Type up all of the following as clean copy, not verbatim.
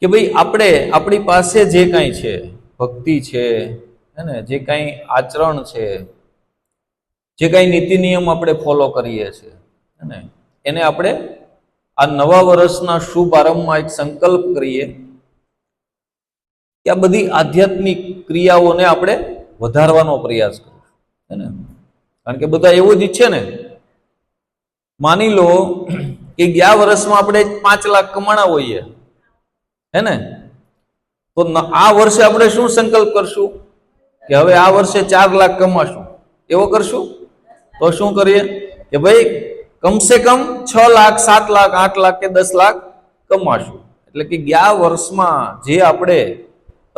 કે ભાઈ આપણે આપણી પાસે જે કાંઈ છે, ભક્તિ છે, હે ને, જે કાંઈ આચરણ છે, જે કાંઈ નીતિ નિયમ આપણે ફોલો કરીએ છીએ, હે ને, એને આપણે આ નવા વર્ષના શુભ આરંભમાં એક સંકલ્પ કરીએ કે આ બધી આધ્યાત્મિક ક્રિયાઓને આપણે વધારવાનો પ્રયાસ કરીએ, હે ને. કારણ કે બધા એવું જ ઈચ્છે ને. માની લો કે ગયા વર્ષમાં આપણે 5 લાખ કમાણા હોઈએ, હે ને, તો આ વર્ષે આપણે શું સંકલ્પ કરશું કે હવે આ વર્ષે 4 લાખ કમાશું, એવો કરશું? તો શું કરીએ કે ભાઈ કમસે કમ 6 લાખ, 7 લાખ, 8 લાખ કે 10 લાખ કમાશું. એટલે કે ગયા વર્ષમાં જે આપણે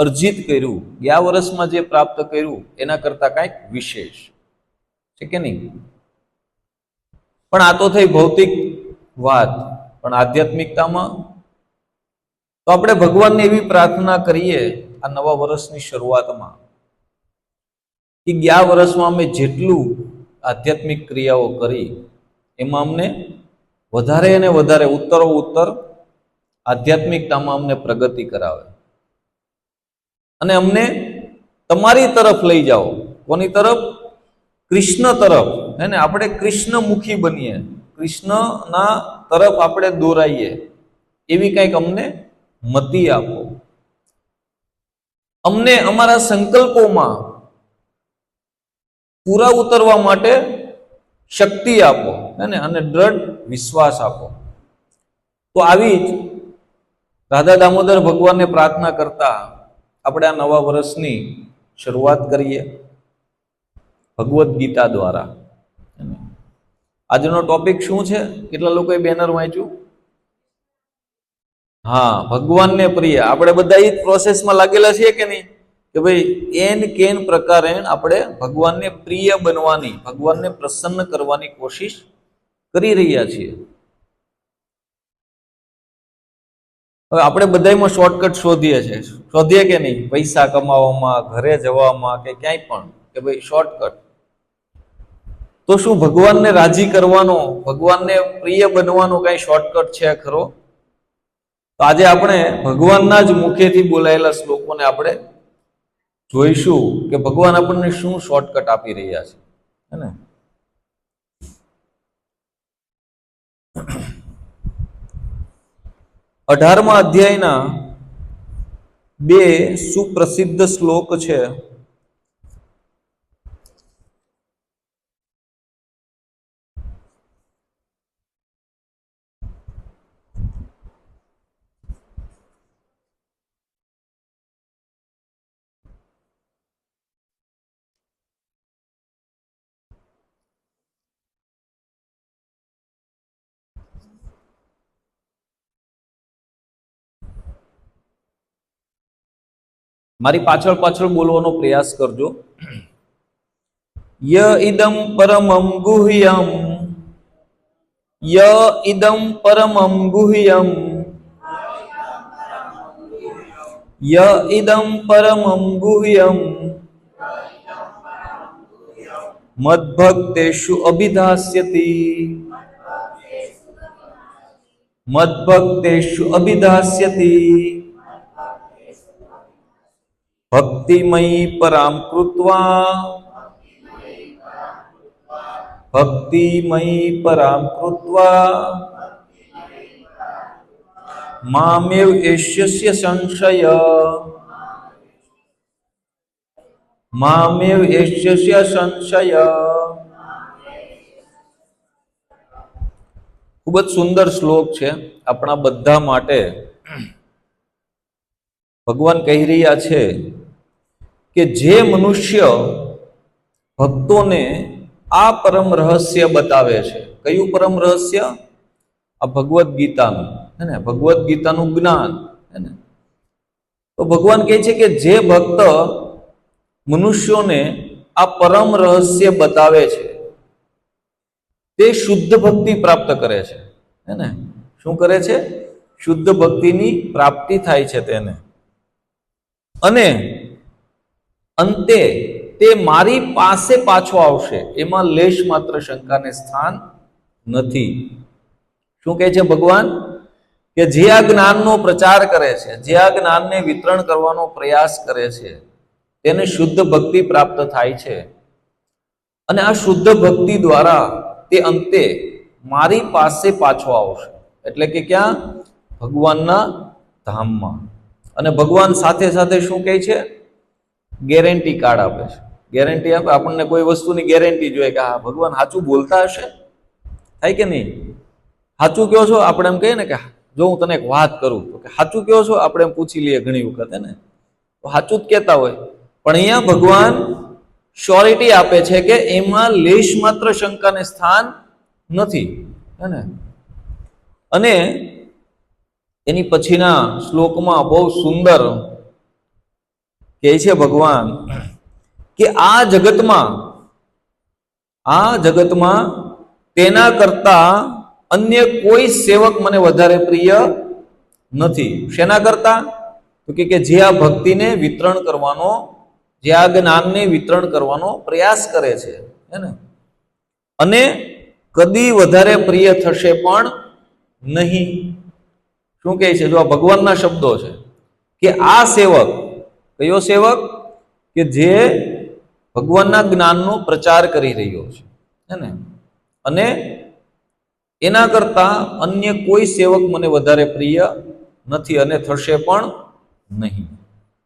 અર્જિત કર્યું, ગયા વર્ષમાં જે પ્રાપ્ત કર્યું એના કરતા કાંઈક વિશેષ છે કે નહીં? પણ આ તો થઈ ભૌતિક વાત. પણ આધ્યાત્મિકતામાં તો આપણે ભગવાનને એવી પ્રાર્થના કરીએ આ નવા વર્ષની શરૂઆતમાં કે ગયા વર્ષમાં અમે જેટલું આધ્યાત્મિક ક્રિયાઓ કરી એમાં અમને વધારે અને વધારે ઉત્તરોત્તર આધ્યાત્મિકતામાં અમને પ્રગતિ કરાવે અને અમને તમારી તરફ લઈ જાઓ. કોની તરફ? કૃષ્ણ તરફ. હે ને, આપણે કૃષ્ણમુખી બનીએ, કૃષ્ણના તરફ આપણે દોરાઈએ એવી કંઈક અમને મતિ આપો. અમને અમારા સંકલ્પોમાં પૂરા ઉતરવા માટે શક્તિ આપો, હે ને, અને દ્રઢ વિશ્વાસ આપો. તો આવી જ રાધા દામોદર ભગવાનને પ્રાર્થના કરતા આપણે આ નવા વર્ષની શરૂઆત કરીએ ભગવદ્ ગીતા દ્વારા. આજનો ટોપિક શું છે? કેટલા લોકોએ બેનર વાંચ્યું? હા, ભગવાનને પ્રિય. આપણે બધા એ પ્રોસેસમાં લાગેલા છીએ કે નહીં કે ભાઈ એન કેન પ્રકારે આપણે ભગવાનને પ્રિય બનવાની, ભગવાનને પ્રસન્ન કરવાની કોશિશ કરી રહ્યા છીએ. હવે આપણે બધામાં શોર્ટકટ શોધીએ કે નહીં? પૈસા કમાવામાં, ઘરે જવામાં કે ક્યાંય પણ, કે ભાઈ શોર્ટકટ. તો શું ભગવાનને રાજી કરવાનો, ભગવાનને પ્રિય બનવાનો કઈ શોર્ટકટ છે ખરો? તો આજે આપણે ભગવાનના જ મુખેથી બોલાયેલા શ્લોકોને આપણે જોઈશું કે ભગવાન આપણને શું શોર્ટકટ આપી રહ્યા છે, હે ને. અઢારમા અધ્યાયના 2 સુપ્રસિદ્ધ શ્લોક છે. મારી પાછળ પાછળ બોલવાનો પ્રયાસ કરજો. ય ઇદમ પરમમ ગુહ્યમ, ય ઇદમ પરમમ ગુહ્યમ, ય ઇદમ પરમમ ગુહ્યમ, મદ્ભક્તેષુ અભિધાસ્યતિ, મદ્ભક્તેષુ અભિધાસ્યતિ, ભક્તિમયી પરામ કૃત્વા, ભક્તિમયી પરામ કૃત્વા, મામેવ એષ્યસ્ય સંશય, મામેવ એષ્યસ્ય સંશય. ખૂબ જ સુંદર શ્લોક છે આપણા બધા માટે. ભગવાન કહી રહ્યા છે કે જે મનુષ્ય ભક્તોને આ પરમ રહસ્ય બતાવે છે. કયું પરમ રહસ્ય? આ ભગવદ્ ગીતાનું, હે ને, ભગવદ્ ગીતાનું જ્ઞાન, હે ને. તો ભગવાન કહે છે કે જે ભક્ત મનુષ્યોને આ પરમ રહસ્ય બતાવે છે તે શુદ્ધ ભક્તિ પ્રાપ્ત કરે છે, હે ને. શું કરે છે? શુદ્ધ ભક્તિની પ્રાપ્તિ થાય છે તેને. અને અંતે તે મારી પાસે પાછો આવશે, એમાં લેશ માત્ર શંકાને સ્થાન નથી. શું કહે છે ભગવાન? કે જે આ જ્ઞાનનો પ્રચાર કરે છે, જે આ જ્ઞાનને વિતરણ કરવાનો પ્રયાસ કરે છે, તેને શુદ્ધ ભક્તિ પ્રાપ્ત થાય છે. અને આ શુદ્ધ ભક્તિ દ્વારા તે અંતે મારી પાસે પાછો આવશે. એટલે કે ક્યાં? ભગવાનના ધામમાં. અને ભગવાન સાથે સાથે શું કહે છે? ગેરંટી કાર્ડ આપે છે. ગેરંટી આપે. આપણને કોઈ વસ્તુની ગેરંટી જોઈએ કે હા ભગવાન સાચું બોલતા હશે, થાય કે નહીં? સાચું કહો છો? આપણે એમ કહીએ ને કે જો હું તને એક વાત કરું તો કે સાચું કહો છો? આપણે એમ પૂછી લઈએ ઘણી વખત, હે ને? તો સાચું જ કહેતા હોય. પણ અહીંયા ભગવાન શ્યોરિટી આપે છે કે એમાં લેશ માત્ર શંકાને સ્થાન નથી, હે ને? અને એની પછીના શ્લોકમાં બહુ સુંદર કહે છે ભગવાન કે આ જગતમાં તેના કરતા અન્ય કોઈ સેવક મને વધારે પ્રિય નથી. શેના કરતા? તો કે જે આ ભક્તિને વિતરણ કરવાનો, જે આ જ્ઞાનને વિતરણ કરવાનો પ્રયાસ કરે છે, હે ને? અને કદી વધારે પ્રિય થશે પણ નહીં. શું કહે છે? જો આ ભગવાનના શબ્દો છે કે આ સેવક, કયો સેવક? કે જે ભગવાનના જ્ઞાનનો પ્રચાર કરી રહ્યો છે, હે ને? અને એના કરતા અન્ય કોઈ સેવક મને વધારે પ્રિય નથી અને થશે પણ નહીં,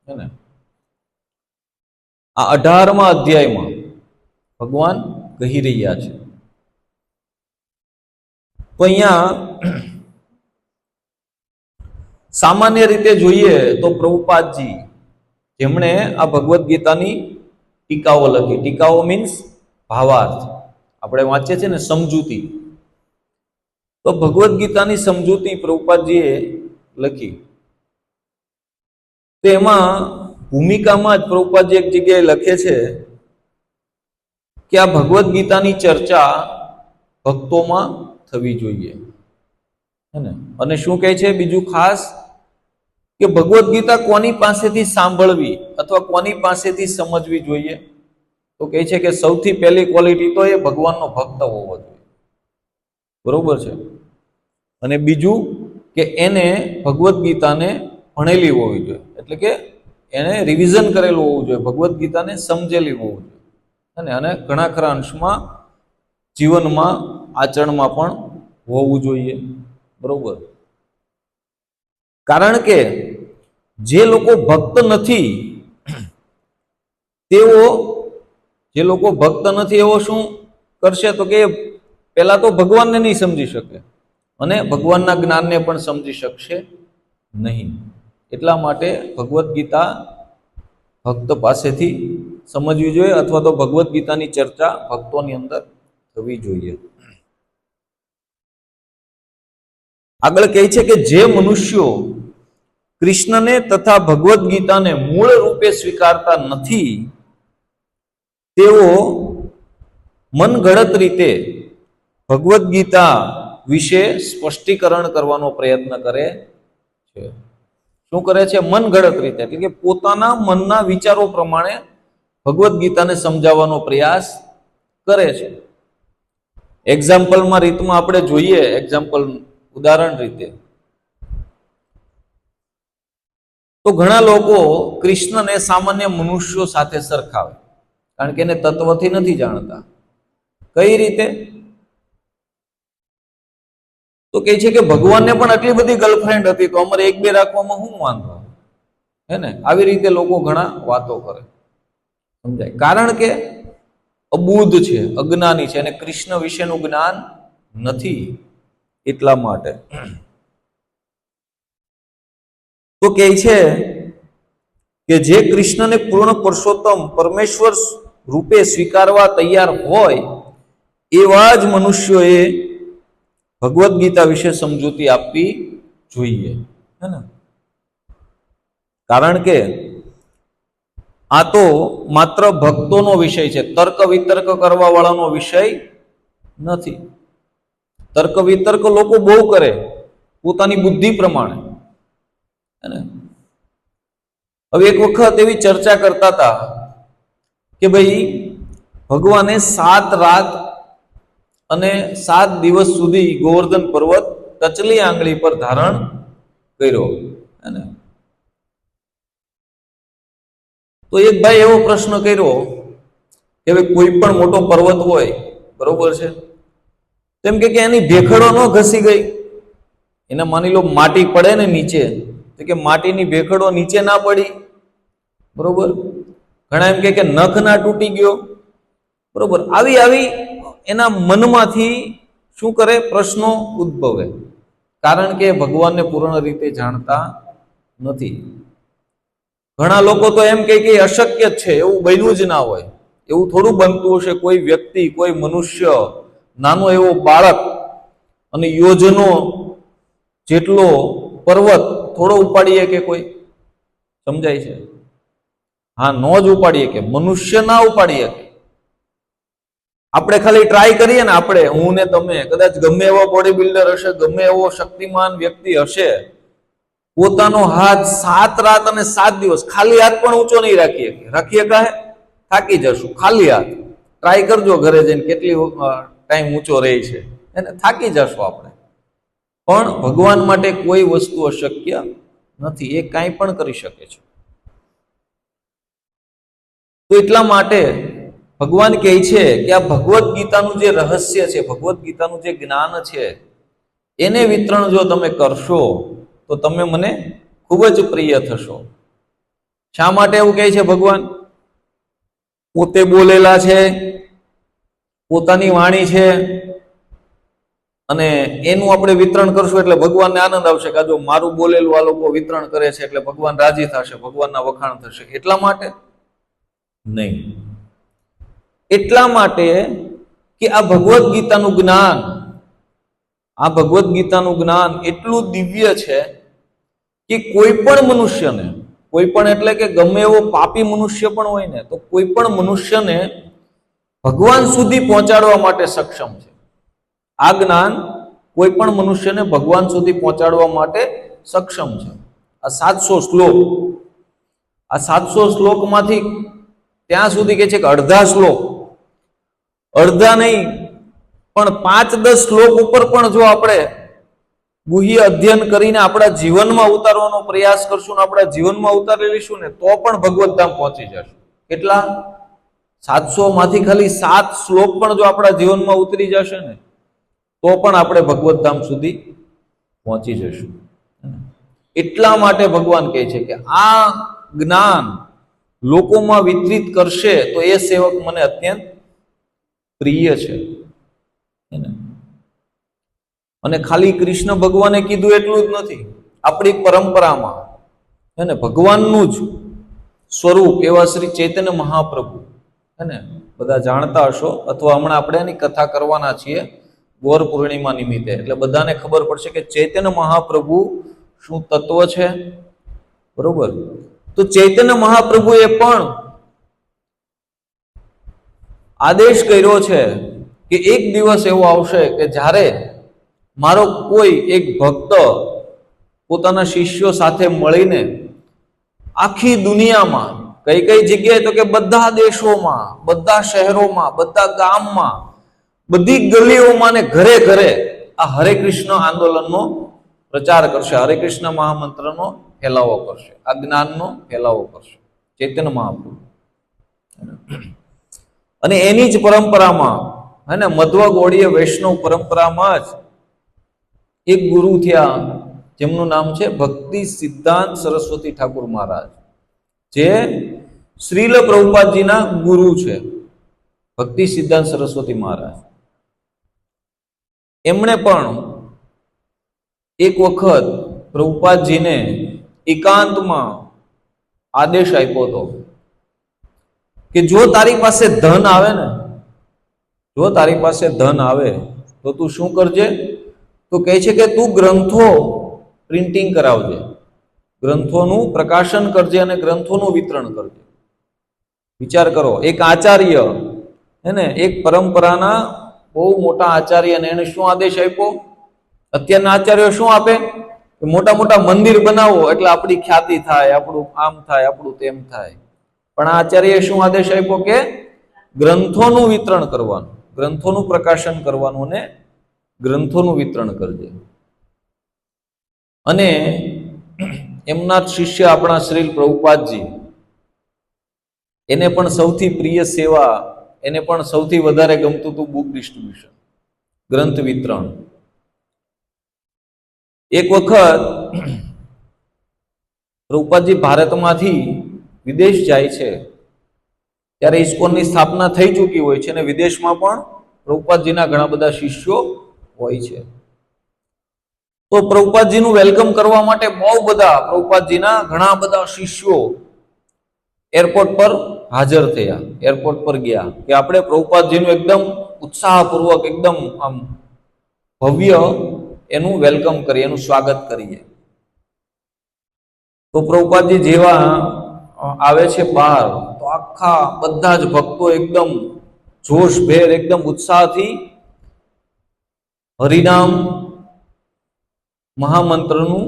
હે ને? આ 18મા અધ્યાયમાં ભગવાન કહી રહ્યા છે. તો અહીંયા સામાન્ય રીતે જોઈએ તો પ્રભુપાદજી, જેમણે આ ભગવદ્ ગીતાની ટીકાઓ લખી, ટીકાઓ મીન્સ ભાવાર્થ, આપણે વાંચીએ છીએ ને સમજૂતી, તો ભગવદ્ ગીતાની સમજૂતી પ્રભુપાદજીએ લખી. તો એમાં ભૂમિકામાં જ પ્રભુપાદજી એક જગ્યાએ લખે છે કે આ ભગવદ્ ગીતાની ચર્ચા ભક્તોમાં થવી જોઈએ, હે ને? અને શું કહે છે બીજું ખાસ? કે ભગવદ્ ગીતા કોની પાસેથી સાંભળવી અથવા કોની પાસેથી સમજવી જોઈએ? તો કહે છે કે સૌથી પહેલી ક્વોલિટી તો એ ભગવાનનો ભક્ત હોવો જોઈએ, બરોબર છે? અને બીજું કે એને ભગવદ્ ગીતાને ભણેલી હોવી જોઈએ, એટલે કે એને રિવિઝન કરેલું હોવું જોઈએ, ભગવદ્ ગીતાને સમજેલી હોવું જોઈએ, અને ઘણા ખરા અંશમાં જીવનમાં આચરણમાં પણ હોવું જોઈએ, બરોબર? કારણ કે જે લોકો ભક્ત નથી એવો શું કરશે? તો કે પહેલા તો ભગવાનને નહીં સમજી શકે અને ભગવાનના જ્ઞાનને પણ સમજી શકશે નહીં. એટલા માટે ભગવદ્ ગીતા ભક્ત પાસેથી સમજવી જોઈએ, અથવા તો ભગવદ્ ગીતાની ચર્ચા ભક્તોની અંદર થવી જોઈએ. આગળ કહે છે કે જે મનુષ્યો કૃષ્ણને તથા ભગવદ્ ગીતાને મૂળ રૂપે સ્વીકારતા નથી, તેઓ મનગળત રીતે ભગવદ્ ગીતા વિશે સ્પષ્ટીકરણ કરવાનો પ્રયત્ન કરે છે. શું કરે છે? મનગળત રીતે, એટલે કે પોતાના મનના વિચારો પ્રમાણે ભગવદ્ ગીતાને સમજાવવાનો પ્રયાસ કરે છે. એક્ઝામ્પલમાં રીતમાં આપણે જોઈએ, ઉદાહરણ રીતે તો ઘણા લોકો કૃષ્ણને સામાન્ય મનુષ્યો સાથે સરખાવે, કારણ કે એને તત્વથી નથી જાણતા. કઈ રીતે? તો કહે છે કે ભગવાનને પણ આટલી બધી ગર્લફ્રેન્ડ હતી, તો અમારે એક બે રાખવામાં શું વાંધો, હે ને? આવી રીતે લોકો ઘણા વાતો કરે, સમજાય? કારણ કે અબુદ્ધ છે, અજ્ઞાની છે, અને કૃષ્ણ વિશેનું જ્ઞાન નથી, એટલા માટે. તો કહે છે કે જે કૃષ્ણને પૂર્ણ પુરુષોત્તમ પરમેશ્વર રૂપે સ્વીકારવા તૈયાર હોય એવા જ મનુષ્યોએ ભગવદ્ ગીતા વિશે સમજૂતી આપવી જોઈએ, હે ને? કારણ કે આ તો માત્ર ભક્તોનો વિષય છે, તર્ક વિતર્ક કરવા વાળાનો વિષય નથી. તર્ક વિતર્ક લોકો બહુ કરે પોતાની બુદ્ધિ પ્રમાણે, હે ને? હવે એક વખત એવી ચર્ચા કરતા હતા કે ભાઈ ભગવાને 7 રાત અને 7 દિવસ સુધી ગોવર્ધન પર્વત ટચલી આંગળી પર ધારણ કર્યો, હે ને? તો એક ભાઈ એવો પ્રશ્ન કર્યો કે ભાઈ કોઈ પણ મોટો પર્વત હોય, બરોબર છે, તેમ કે એની ભેખડો ન ઘસી ગઈ, એને માની લો માટી પડે ને નીચે, તો કે માટીની ભેખડો નીચે ના પડી, બરોબર? ઘણા એમ કે નખ ના તૂટી ગયો, બરોબર? આવી આવી એના મનમાંથી શું કરે? પ્રશ્નો ઉદ્ભવે, કારણ કે ભગવાનને પૂર્ણ રીતે જાણતા નથી. ઘણા લોકો તો એમ કે અશક્ય છે, એવું બન્યું જ ના હોય, એવું થોડું બનતું હશે? કોઈ વ્યક્તિ, કોઈ મનુષ્ય, નાનો એવો બાળક અને યોજનો જેટલો પર્વત થોડો ઉપાડીએ કે કોઈ? સમજાય છે? હા, નો જ ઉપાડીએ કે, મનુષ્ય ના ઉપાડીએ કે. આપણે ખાલી ટ્રાય કરીએ ને, આપણે, હું ને તમે, કદાચ ગમે એવો બોડી બિલ્ડર હશે, ગમે એવો શક્તિમાન વ્યક્તિ હશે, પોતાનો હાથ 7 રાત અને 7 દિવસ ખાલી હાથ પણ ઊંચો નહીં રાખીએ કાહે? થાકી જશું. ખાલી હાથ ટ્રાય કરજો ઘરે જઈને, કેટલી ટાઈમ ઊંચો રહે છે, એને થાકી જશું આપણે. પણ ભગવાન માટે કોઈ વસ્તુ અશક્ય નથી, એ કાંઈ પણ કરી શકે છે. તો એટલા માટે ભગવાન કહે છે કે આ ભગવદ્ ગીતાનું જે રહસ્ય છે, ભગવદ્ ગીતાનું જે જ્ઞાન છે, એને વિતરણ જો તમે કરશો તો તમે મને ખૂબ જ પ્રિય થશો. શા માટે એવું કહે છે ભગવાન? પોતે બોલેલા છે, પોતાની વાણી છે, અને એનું આપણે વિતરણ કરશું એટલે ભગવાનને આનંદ આવશે કે જો મારું બોલેલું આ લોકો વિતરણ કરે છે એટલે ભગવાન રાજી થશે, ભગવાનના વખાણ થશે. એટલા માટે નહીં. એટલા માટે કે આ ભગવદ્ ગીતાનું જ્ઞાન, આ ભગવદ્ ગીતાનું જ્ઞાન એટલું દિવ્ય છે કે કોઈ પણ મનુષ્યને, કોઈ પણ એટલે કે ગમે એવો પાપી મનુષ્ય પણ હોય ને, તો કોઈ પણ મનુષ્યને ભગવાન સુધી પહોંચાડવા માટે સક્ષમ છે. આ જ્ઞાન કોઈ પણ મનુષ્યને ભગવાન સુધી પહોંચાડવા માટે સક્ષમ છે. આ 700 શ્લોક, આ 700 શ્લોકમાંથી ત્યાં સુધી કે છે કે અડધા શ્લોક, અડધા નહીં પણ 5-10 શ્લોક ઉપર પણ જો આપણે ગુહ્ય અધ્યયન કરીને આપણા જીવનમાં ઉતારવાનો પ્રયાસ કરશું ને આપણા જીવનમાં ઉતારી લઈશું ને, તો પણ ભગવત ધામ પહોંચી જશું. કેટલા? 700 માંથી ખાલી 7 શ્લોક પણ જો આપણા જીવનમાં ઉતરી જશે ને, તો પણ આપણે ભગવત ધામ સુધી પહોંચી જશું. એટલા માટે ભગવાન કહે છે કે આ જ્ઞાન લોકોમાં વિતરિત કરશે તો એ સેવક મને અત્યંત પ્રિય છે. અને ખાલી કૃષ્ણ ભગવાને કીધું એટલું જ નથી, આપણી પરંપરામાં હે ને ભગવાનનું જ સ્વરૂપ એવા શ્રી ચૈતન્ય મહાપ્રભુ, હે ને, બધા જાણતા હશો, અથવા હમણાં આપણે એની કથા કરવાના છીએ ગૌર પૂર્ણિમા નિમિત્તે, એટલે બધાને ખબર પડશે કે ચૈતન્ય મહાપ્રભુ શું તત્વ છે, બરોબર? તો ચૈતન્ય મહાપ્રભુએ પણ આદેશ કર્યો છે કે એક દિવસ એવો આવશે કે જ્યારે મારો કોઈ એક ભક્ત પોતાના શિષ્યો સાથે મળીને આખી દુનિયામાં, કઈ કઈ જગ્યાએ, તો કે બધા દેશોમાં, બધા શહેરોમાં, બધા ગામમાં, બધી ગલીઓમાં ને ઘરે ઘરે આ હરે કૃષ્ણ આંદોલનનો પ્રચાર કરશે, હરે કૃષ્ણ મહામંત્રનો ફેલાવો કરશે, આ જ્ઞાનનો ફેલાવો કરશે ચૈતન્ય મહાપ્રભુ. અને એની જ પરંપરામાં, હે ને, મધ્વ ગૌડીય વૈષ્ણવ પરંપરામાં જ એક ગુરુ થયા જેમનું નામ છે ભક્તિ સિદ્ધાંત સરસ્વતી ઠાકુર મહારાજ, જે શ્રીલ પ્રભુપાદજીના ગુરુ છે. ભક્તિ સિદ્ધાંત સરસ્વતી મહારાજ, એમણે પણ એક વખત પ્રભુપાદજીને એકાંતમાં આદેશ આપ્યો હતો કે જો તારી પાસે ધન આવે ને, જો તારી પાસે ધન આવે તો તું શું કરજે? તો કહે છે કે તું ગ્રંથો પ્રિન્ટિંગ કરાવજે, ગ્રંથોનું પ્રકાશન કરજે અને ગ્રંથોનું વિતરણ કરજે. વિચાર કરો, એક આચાર્ય, હે ને, એક પરંપરાના બહુ મોટા આચાર્ય, ને એને શું આદેશ આપ્યો? અત્યારના આચાર્યો શું આપે? મોટા મોટા મંદિર બનાવો એટલે આપણી ખ્યાતિ થાય, આપણું આમ થાય, આપણું તેમ થાય. પણ આ આચાર્યએ શું આદેશ આપ્યો? કે ગ્રંથોનું વિતરણ કરવાનું, ગ્રંથોનું પ્રકાશન કરવાનું, અને ગ્રંથોનું વિતરણ કરજે. અને એમના જ શિષ્ય આપણા શ્રીલ પ્રભુપાદજી, એને પણ સૌથી પ્રિય સેવા, એને પણ સૌથી વધારે ગમતું હતું બુક ડિસ્ટ્રીબ્યુશન, ગ્રંથ વિતરણ. એક વખત પ્રભુપાદજી ભારતમાંથી વિદેશ જાય છે ત્યારે ઇસ્કોનની સ્થાપના થઈ ચૂકી હોય છે અને વિદેશમાં પણ પ્રભુપાદજીના ઘણા બધા શિષ્યો હોય છે. તો પ્રભુપાદજીનું વેલકમ કરવા માટે બહુ બધા પ્રભુપાદજીના ઘણા બધા શિષ્યો એરપોર્ટ પર હાજર થયા, એરપોર્ટ પર ગયા કે આપણે પ્રભુપાદજીનું એકદમ ઉત્સાહપૂર્વક, એકદમ આમ ભવ્ય એનું વેલકમ કરીએ, એનું સ્વાગત કરીએ. તો પ્રભુપાદજી જેવા આવે છે બહાર, તો આખા બધા જ ભક્તો એકદમ જોશભેર, એકદમ ઉત્સાહથી હરિનામ મહામંત્રનું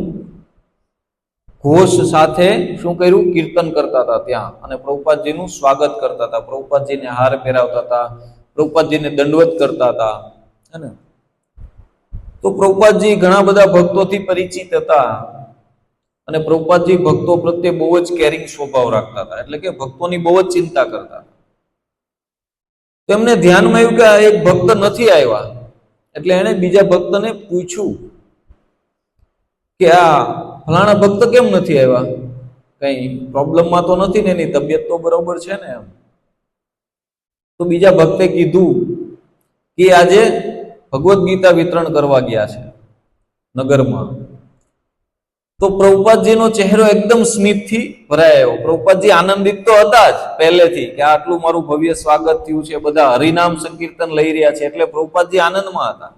ઘોષ સાથે શું કર્યું? કીર્તન કરતા હતા ત્યાં, અને પ્રભુપાદજીનું સ્વાગત કરતા હતા, પ્રભુપાદજીને હાર પહેરાવતા હતા, પ્રભુપાદજીને દંડવત કરતા હતા. હે ને? તો પ્રભુપાદજી ઘણા બધા ભક્તોથી પરિચિત હતા અને પ્રભુપાદજી ભક્તો પ્રત્યે બહુ જ કેરિંગ સ્વભાવ રાખતા હતા, એટલે કે ભક્તોની બહુ જ ચિંતા કરતા. તો એમને ધ્યાનમાં આવ્યું કે આ એક ભક્ત નથી આવ્યા, એટલે એણે બીજા ભક્તને પૂછ્યું કે આ ફલાણા ભક્ત કેમ નથી આવ્યા? કઈ પ્રોબ્લેમમાં તો નથી ને? એની તબિયત તો બરોબર છે ને? એમ. તો બીજા ભક્તે કીધું કે આજે ભગવદ્ ગીતા વિતરણ કરવા ગયા છે નગરમાં. તો પ્રભુપાદજીનો ચહેરો એકદમ સ્મિતથી ભરાઈ આવ્યો. પ્રભુપાદજી આનંદિત તો હતા જ પહેલેથી કે આટલું મારું ભવ્ય સ્વાગત થયું છે, બધા હરિનામ સંકીર્તન લઈ રહ્યા છે, એટલે પ્રભુપાદજી આનંદમાં હતા.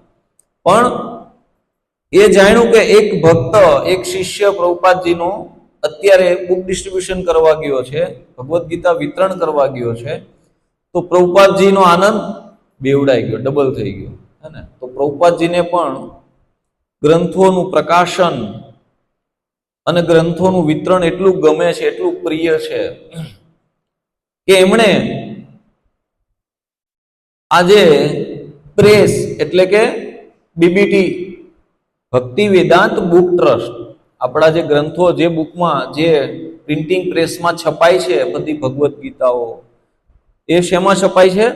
પણ એ જાણ્યું કે એક ભક્ત, એક શિષ્ય પ્રભુપાદજીનો અત્યારે બુક ડિસ્ટ્રીબ્યુશન કરવા ગયો છે, ભગવદ્ ગીતા વિતરણ કરવા ગયો છે, તો પ્રભુપાદજીનો આનંદ બેવડાઈ ગયો, ડબલ થઈ ગયો. હે ને? તો પ્રભુપાદજીને પણ ગ્રંથોનું પ્રકાશન અને ગ્રંથોનું વિતરણ એટલું ગમે છે, એટલું પ્રિય છે કે એમણે આજે પ્રેસ એટલે કે બીબીટી, ભક્તિ વેદાંત બુક ટ્રસ્ટ, આપણા જે ગ્રંથો, જે બુકમાં, જે પ્રિન્ટિંગ પ્રેસમાં છપાય છે બધી ભગવદ્ ગીતાઓ, એ શેમાં છપાય છે?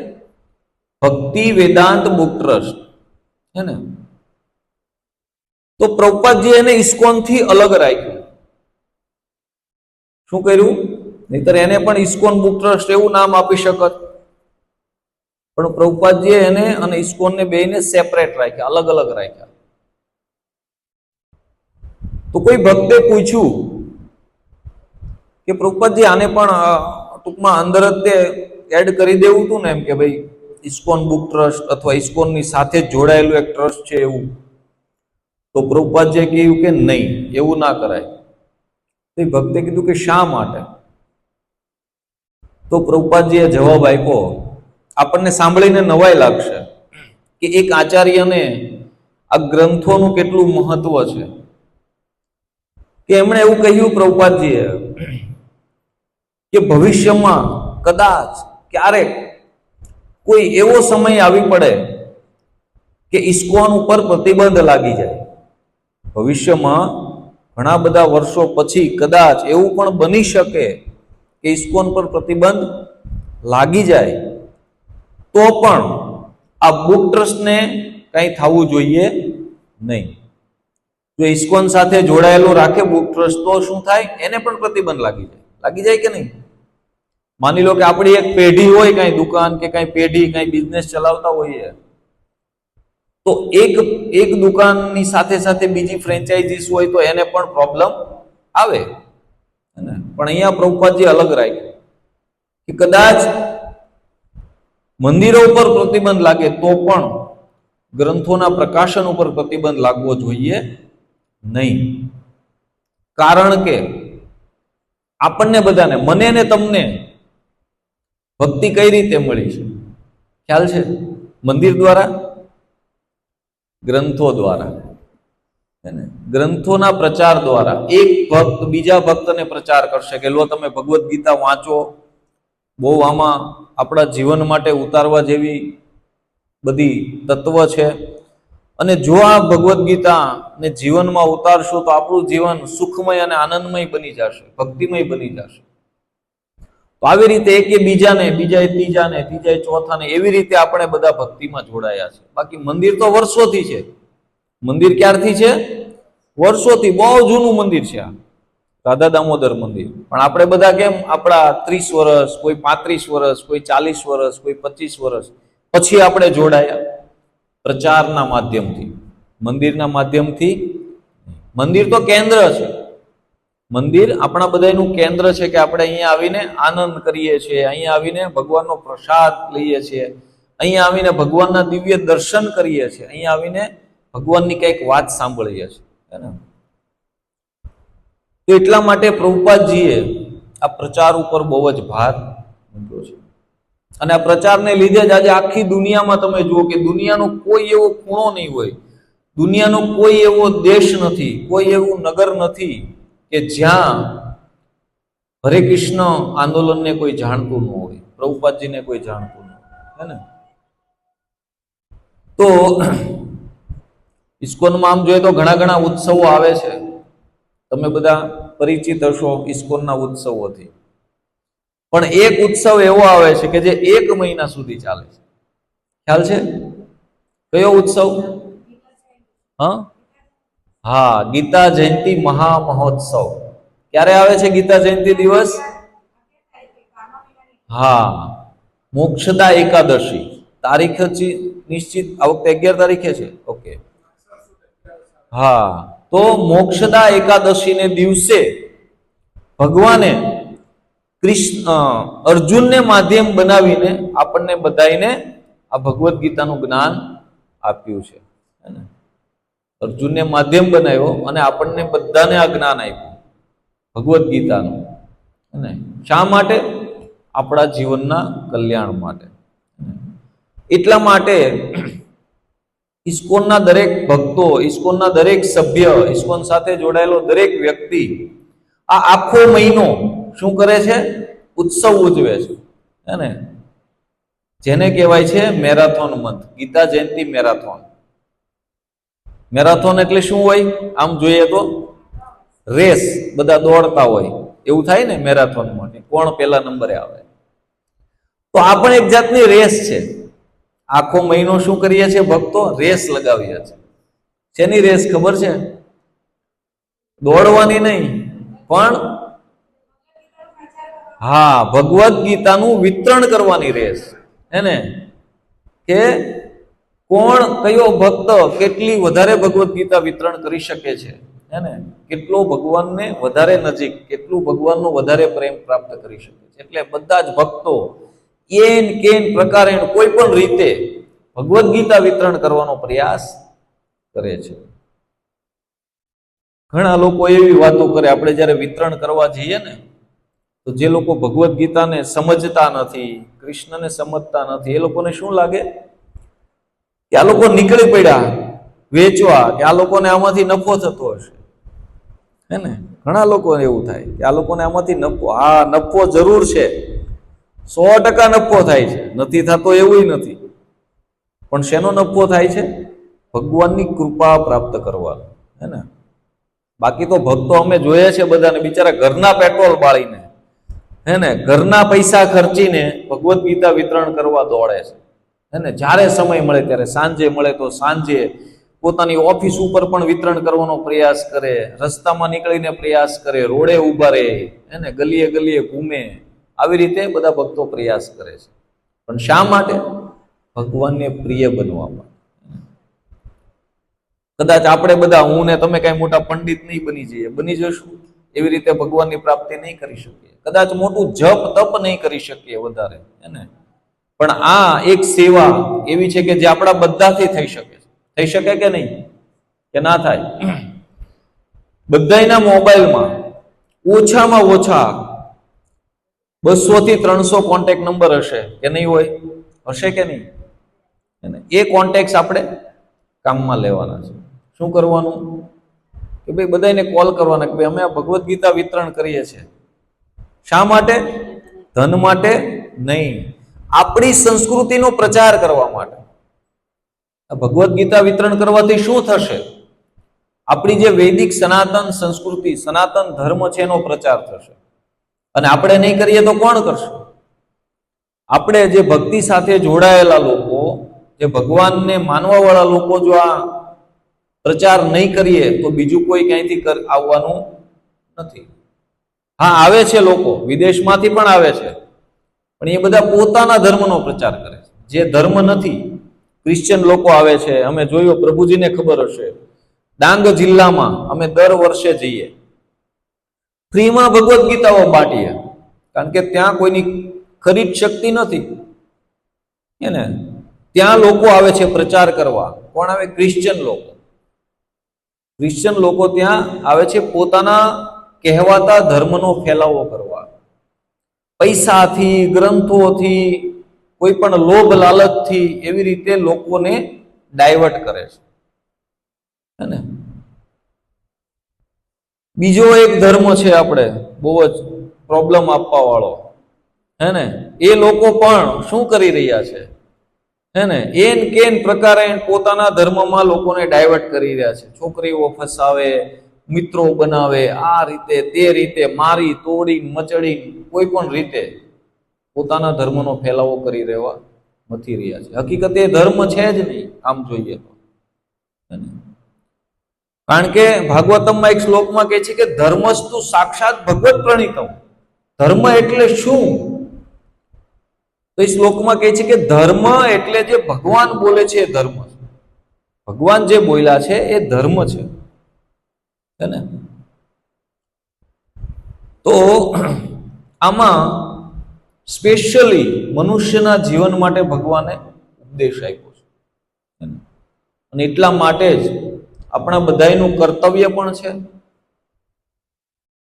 ભક્તિ વેદાંત બુક ટ્રસ્ટ. હે ને? તો પ્રભુપાદજી એને ઇસ્કોનથી અલગ રાખ્યું. શું કર્યું? નહીતર એને પણ ઇસ્કોન બુક ટ્રસ્ટ એવું નામ આપી શકત, પણ પ્રભુપાદજીએ એને અને ઇસ્કોનને બેયને સેપરેટ રાખ્યા, અલગ અલગ રાખ્યા. તો કોઈ ભક્તે પૂછ્યું કે પ્રભુપાદજી આને પણ ટૂંકમાં અંદર જ તે એડ કરી દેવું હતું ને, એમ કે ભાઈ ઇસ્કોન બુક ટ્રસ્ટ અથવા ઇસ્કોનની સાથે જ જોડાયેલું એક ટ્રસ્ટ છે એવું. તો પ્રભુપાદજીએ કહ્યું કે નહીં, એવું ના કરાય. તો ભક્તે કીધું કે શા માટે? તો પ્રભુપાદજીએ જવાબ આપ્યો, આપણને સાંભળીને નવાઈ લાગશે કે એક આચાર્યને આ ગ્રંથોનું કેટલું મહત્વ છે, કે એમણે એવું કહ્યું પ્રભુપાદજીએ કે ભવિષ્યમાં કદાચ ક્યારેક કોઈ એવો સમય આવી પડે કે ઇસ્કોન ઉપર પ્રતિબંધ લાગી જાય. ભવિષ્યમાં ઘણા બધા વર્ષો પછી કદાચ એવું પણ બની શકે કે ઇસ્કોન પર પ્રતિબંધ લાગી જાય, તો પણ આ બુક ટ્રસ્ટને કંઈ થવું જોઈએ નહીં. જો ઇસ્કોન સાથે જોડાયેલો રાખે બુક ટ્રસ્ટ, તો શું થાય? એને પણ પ્રતિબંધ લાગી જાય કે નહીં? માની લો કે આપણી એક પેઢી હોય, કઈ દુકાન કે કઈ પેઢી, કઈ બિઝનેસ ચલાવતા હોઈએ, તો એક દુકાનની સાથે સાથે બીજી ફ્રેન્ચાઇઝીસ હોય તો એને પણ પ્રોબ્લેમ આવે. પણ અહીંયા પ્રભુપાદજી અલગ રાખ્યું કે કદાચ મંદિરો ઉપર પ્રતિબંધ લાગે તો પણ ગ્રંથોના પ્રકાશન ઉપર પ્રતિબંધ લાગવો જોઈએ નહીં. કારણ કે આપણને બધાને, મને ને તમને ભક્તિ કઈ રીતે મળી છે? ખ્યાલ છે? મંદિર દ્વારા, ગ્રંથો દ્વારા, ગ્રંથોના પ્રચાર દ્વારા. એક ભક્ત બીજા ભક્તને પ્રચાર કરશે કે લો તમે ભગવદ્ ગીતા વાંચો, બહુ આમાં આપણા જીવન માટે ઉતારવા જેવી બધી તત્વ છે, અને જો આ ભગવદ્ ગીતા ને જીવનમાં ઉતારશું તો આપણું જીવન સુખમય અને આનંદમય બની જશે, ભક્તિમય બની જશે. તો આવી રીતે એકે બીજાને, બીજાએ ત્રીજાને, ત્રીજાએ ચોથાને, એવી રીતે આપણે બધા ભક્તિમાં જોડાયા છે. બાકી મંદિર તો વર્ષોથી છે. મંદિર ક્યારથી છે? વર્ષોથી. બહુ જૂનું મંદિર છે આ રાધા દામોદર મંદિર. પણ આપણે બધા કેમ આપણા 30 વર્ષ, કોઈ 35 વર્ષ, કોઈ 40 વર્ષ, કોઈ 25 વર્ષ પછી આપણે જોડાયા પ્રચારના માધ્યમથી, મંદિરના માધ્યમથી. મંદિર તો કેન્દ્ર છે. મંદિર આપણા બધાનું કેન્દ્ર છે કે આપણે અહીંયા આવીને આનંદ કરીએ છીએ, અહીંયા આવીને ભગવાનનો પ્રસાદ લઈએ છીએ, અહીંયા આવીને ભગવાનના દિવ્ય દર્શન કરીએ છીએ, અહીંયા આવીને ભગવાનની કંઈક વાત સાંભળીએ છીએ, હે ને? તો એટલા માટે પ્રભુપાદજીએ આ પ્રચાર ઉપર બહુ જ ભાર મૂક્યો છે. અને આ પ્રચારને લીધે જ આજે આખી દુનિયામાં તમે જુઓ કે દુનિયાનો કોઈ એવો ખૂણો નહીં હોય, દુનિયાનો કોઈ એવો દેશ નથી, કોઈ એવું નગર નથી કે જ્યાં હરે કૃષ્ણ આંદોલનને કોઈ જાણતું ન હોય, પ્રભુપાદજીને કોઈ જાણતું ન હોય, હે ને? તો ઇસ્કોનમાં આમ જોઈએ તો ઘણા ઘણા ઉત્સવો આવે છે. તમે બધા પરિચિત હશો ઇસ્કોનના ઉત્સવોથી. પણ એક ઉત્સવ એવો આવે છે કે જે 1 મહિના સુધી ચાલે છે. ખ્યાલ છે કયો ઉત્સવ? હા, ગીતા જયંતિ મહામહોત્સવ. ક્યારે આવે છે ગીતા જયંતિ દિવસ? હા, મોક્ષદા એકાદશી. તારીખ નિશ્ચિત આ વખતે 11 તારીખે છે. ઓકે, હા. તો મોક્ષદા એકાદશીને દિવસે ભગવાને અર્જુનને માધ્યમ બનાવીને આપણને બધાઈને આ ભગવદ્ ગીતાનું જ્ઞાન આપ્યું છે. અર્જુનને માધ્યમ બનાવ્યો અને આપણને બધાને આ જ્ઞાન આપ્યું ભગવદ્ ગીતાનું. શા માટે? આપણા જીવનના કલ્યાણ માટે. એટલા માટે ઇસ્કોનના દરેક ભક્તો, ઇસ્કોનના દરેક સભ્ય, ઇસ્કોન સાથે જોડાયેલો દરેક વ્યક્તિ આ આખો મહિનો શું કરે છે? ઉત્સવ ઉજવે છે, હે ને? જેને કહેવાય છે મેરાથોન મંથ, ગીતા જયંતિ મેરાથોન. મેરાથોન એટલે શું હોય? આમ જોઈએ તો રેસ, બધા દોડતા હોય એવું થાય ને મેરાથોનમાં, કોણ પહેલા નંબરે આવે. તો આ પણ એક જાતની રેસ છે. આખો મહિનો શું કરીએ છીએ ભક્તો? રેસ લગાવીએ છીએ. શેની રેસ ખબર છે? દોડવાની નહીં, પણ હા, ભગવદ્ ગીતાનું વિતરણ કરવાની રેસ, હે ને? કે કોણ, કયો ભક્ત કેટલી વધારે ભગવદ્ ગીતા વિતરણ કરી શકે છે, હે ને? કેટલો ભગવાનને વધારે નજીક, કેટલું ભગવાનનો વધારે પ્રેમ પ્રાપ્ત કરી શકે છે. એટલે બધા જ ભક્તો કેન પ્રકારે કોઈ પણ રીતે ભગવદ્ ગીતા વિતરણ કરવાનો પ્રયાસ કરે છે. ઘણા લોકો એવી વાતો કરે, આપણે જ્યારે વિતરણ કરવા જઈએ ને તો જે લોકો ભગવદ્ ગીતાને સમજતા નથી, કૃષ્ણને સમજતા નથી, એ લોકોને શું લાગે કે આ લોકો નીકળી પડ્યા વેચવા, કે આ લોકોને આમાંથી નફો થતો હશે, હે ને? ઘણા લોકો એવું થાય કે આ લોકોને આમાંથી નફો, હા, નફો જરૂર છે, 100% નફો થાય છે, નથી થતો એવું નથી. પણ શેનો નફો થાય છે? ભગવાનની કૃપા પ્રાપ્ત કરવાનો, હે ને? બાકી તો ભક્તો અમે જોઈએ છે બધાને બિચારા ઘરના પેટ્રોલ બાળીને, હે ને, ઘરના પૈસા ખર્ચીને ભગવદ્ ગીતા વિતરણ કરવા દોડે છે, હે ને? જ્યારે સમય મળે ત્યારે, સાંજે મળે તો સાંજે, પોતાની ઓફિસ ઉપર પણ વિતરણ કરવાનો પ્રયાસ કરે, રસ્તામાં નીકળીને પ્રયાસ કરે, રોડે ઊભા રહે, હે ને, ગલીએ ગલીએ ઘૂમે. આવી રીતે બધા ભક્તો પ્રયાસ કરે છે. પણ શા માટે? ભગવાનને પ્રિય બનવા માટે. કદાચ આપણે બધા, હું ને તમે કઈ મોટા પંડિત નહીં બની જઈએ, બની જશું, એવી રીતે ભગવાનની પ્રાપ્તિ નહીં કરી શકીએ, કદાચ મોટું જપ તપ નહીં કરી શકીએ વધારે, હે ને? પણ આ એક સેવા એવી છે કે જે આપણા બધાથી થઈ શકે છે. થઈ શકે કે નહીં? કે ના થાય? બધાના મોબાઈલમાં ઓછામાં ઓછા 200 થી 300 કોન્ટેક્ટ નંબર હશે કે નહીં હોય? હશે કે નહીં? એ કોન્ટેક્ટ આપણે કામમાં લેવાના છે. શું કરવાનું? કે ભાઈ બધાને કોલ કરવાના કે ભાઈ અમે આ ભગવદ્ ગીતા વિતરણ કરીએ છીએ. શા માટે? ધન માટે નહીં, આપણી સંસ્કૃતિનો પ્રચાર કરવા માટે. આ ભગવદ્ ગીતા વિતરણ કરવાથી શું થશે? આપણી જે વૈદિક સનાતન સંસ્કૃતિ, સનાતન ધર્મ છે એનો પ્રચાર થશે. અને આપણે નહીં કરીએ તો કોણ કરશે? આપણે જે ભક્તિ સાથે જોડાયેલા લોકો, જે ભગવાનને માનવા વાળા લોકો જો આ પ્રચાર નહીં કરીએ તો બીજું કોઈ ક્યાંયથી આવવાનું નથી. હા, આવે છે લોકો, વિદેશમાંથી પણ આવે છે, પણ એ બધા પોતાના ધર્મનો પ્રચાર કરે છે. જે ધર્મ નથી, ક્રિશ્ચિયન લોકો આવે છે. અમે જોયું, પ્રભુજીને ખબર હશે, ડાંગ જિલ્લામાં અમે દર વર્ષે જઈએ, ફ્રીમાં ભગવદ્ ગીતાઓ બાંટીએ, કારણ કે ત્યાં કોઈની ખરીદ શક્તિ નથી ને. ત્યાં લોકો આવે છે પ્રચાર કરવા. કોણ આવે? ક્રિશ્ચિયન લોકો. ક્રિશ્ચિયન લોકો ત્યાં આવે છે પોતાના કહેવાતા ધર્મનો ફેલાવો કરવા. પૈસાથી, ગ્રંથોથી, કોઈ પણ લોભ લાલચથી એવી રીતે લોકોને ડાયવર્ટ કરે છે ને. બીજો એક ધર્મ છે આપણે બહુ જ પ્રોબ્લેમ આપવા વાળો, હે ને. એ લોકો પણ શું કરી રહ્યા છે, હે ને, એન કેન પ્રકારે પોતાના ધર્મમાં લોકોને ડાયવર્ટ કરી રહ્યા છે. છોકરીઓ ફસાવે, મિત્રો બનાવે, આ રીતે તે રીતે મારી તોડી મચડી કોઈ પણ રીતે પોતાના ધર્મનો ફેલાવો કરી રહેવા નથી રહ્યા છે. હકીકત એ ધર્મ છે જ નહીં આમ જોઈએ તો. કારણ કે ભાગવતમમાં એક શ્લોકમાં કહે છે કે ધર્મસ્તુ સાક્ષાત ભગવત પ્રણીતમ. ધર્મ એટલે શું? તો એ શ્લોકમાં કહે છે કે ધર્મ એટલે જે ભગવાન બોલે છે એ ધર્મ છે. ભગવાન જે બોલ્યા છે એ ધર્મ છે ને. તો આમાં સ્પેશિયલી મનુષ્યના જીવન માટે ભગવાને ઉપદેશ આપ્યો છે. અને એટલા માટે જ આપણા બધાયનું કર્તવ્ય પણ છે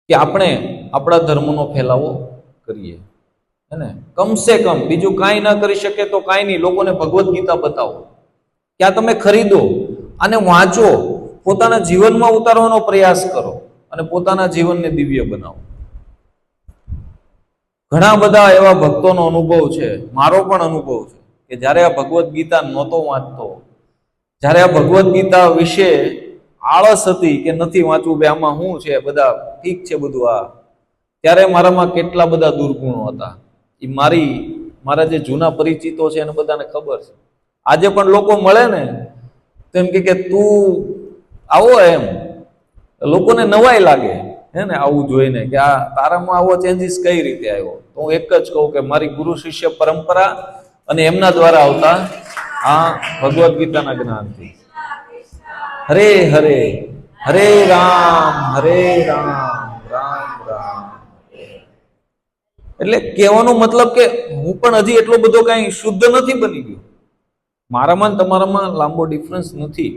કે આપણે આપણા ધર્મનો ફેલાવો કરીએ, હે ને. કમસે કમ બીજું કાંઈ ના કરી શકે તો કાંઈ નહીં, લોકોને ભગવદ્ ગીતા બતાવો, ક્યાં તમે ખરીદો અને વાંચો, પોતાના જીવનમાં ઉતારવાનો પ્રયાસ કરો અને પોતાના જીવનને દિવ્ય બનાવો. ઘણા બધા એવા ભક્તોનો અનુભવ છે, મારો પણ અનુભવ છે, કે જ્યારે આ ભગવદ્ ગીતા નહોતો વાંચતો, જ્યારે આ ભગવદ્ ગીતા વિશે આળસ હતી કે નથી વાંચવું, બે આમાં શું છે, બધા ઠીક છે બધું આ, ત્યારે મારામાં કેટલા બધા દુર્ગુણો હતા. એ મારા જે જૂના પરિચિતો છે એને બધાને ખબર છે. આજે પણ લોકો મળે ને તો એમ કે તું આવો, એમ લોકોને નવાઈ લાગે, હે ને, આવું જોઈને કે આ તારામાં આવો ચેન્જીસ કઈ રીતે આવ્યો. તો હું એક જ કહું કે મારી ગુરુ શિષ્ય પરંપરા અને એમના દ્વારા આવતા આ ભગવદ્ ગીતાના જ્ઞાનથી. હરે હરે, હરે રામ, રામ રામ. એટલે કહેવાનો મતલબ કે હું પણ હજી એટલો બધો કઈ શુદ્ધ નથી બની ગયો. મારામાં તમારામાં લાંબો ડિફરન્સ નથી,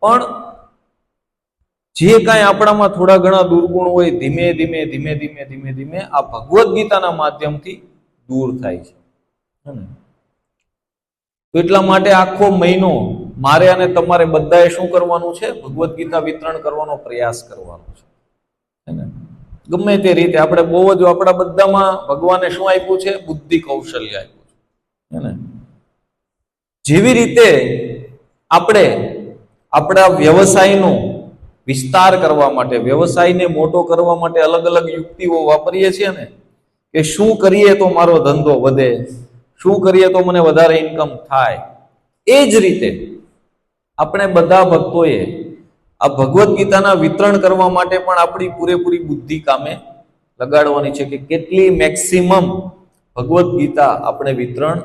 પણ જે કાંઈ આપણામાં થોડા ઘણા દુર્ગુણ હોય ધીમે ધીમે ધીમે ધીમે ધીમે ધીમે આ ભગવદ્ ગીતાના માધ્યમથી દૂર થાય છે. તો એટલા માટે આખો મહિનો મારે અને તમારે બધાએ શું કરવાનું છે? ભગવદ્ ગીતા વિતરણ કરવાનો પ્રયાસ કરવાનો છે. ગમે તે રીતે આપણે બહુ જ આપણા બધામાં ભગવાને શું આપ્યું છે? બુદ્ધિ કૌશલ્ય આપ્યું છે. જેવી રીતે આપણે આપણા વ્યવસાયનો વિસ્તાર કરવા માટે, વ્યવસાયને મોટો કરવા માટે અલગ અલગ યુક્તિઓ વાપરીએ છીએ ને, કે શું કરીએ તો મારો ધંધો વધે, શું કરીએ તો મને વધારે ઇન્કમ થાય. એ જ રીતે આપણે બધા ભક્તોએ આ ભગવદ્ ગીતાના વિતરણ કરવા માટે પણ આપણી પૂરેપૂરી બુદ્ધિ કામે લગાડવાની છે કે કેટલી મેક્સિમમ ભગવદ્ ગીતા આપણે વિતરણ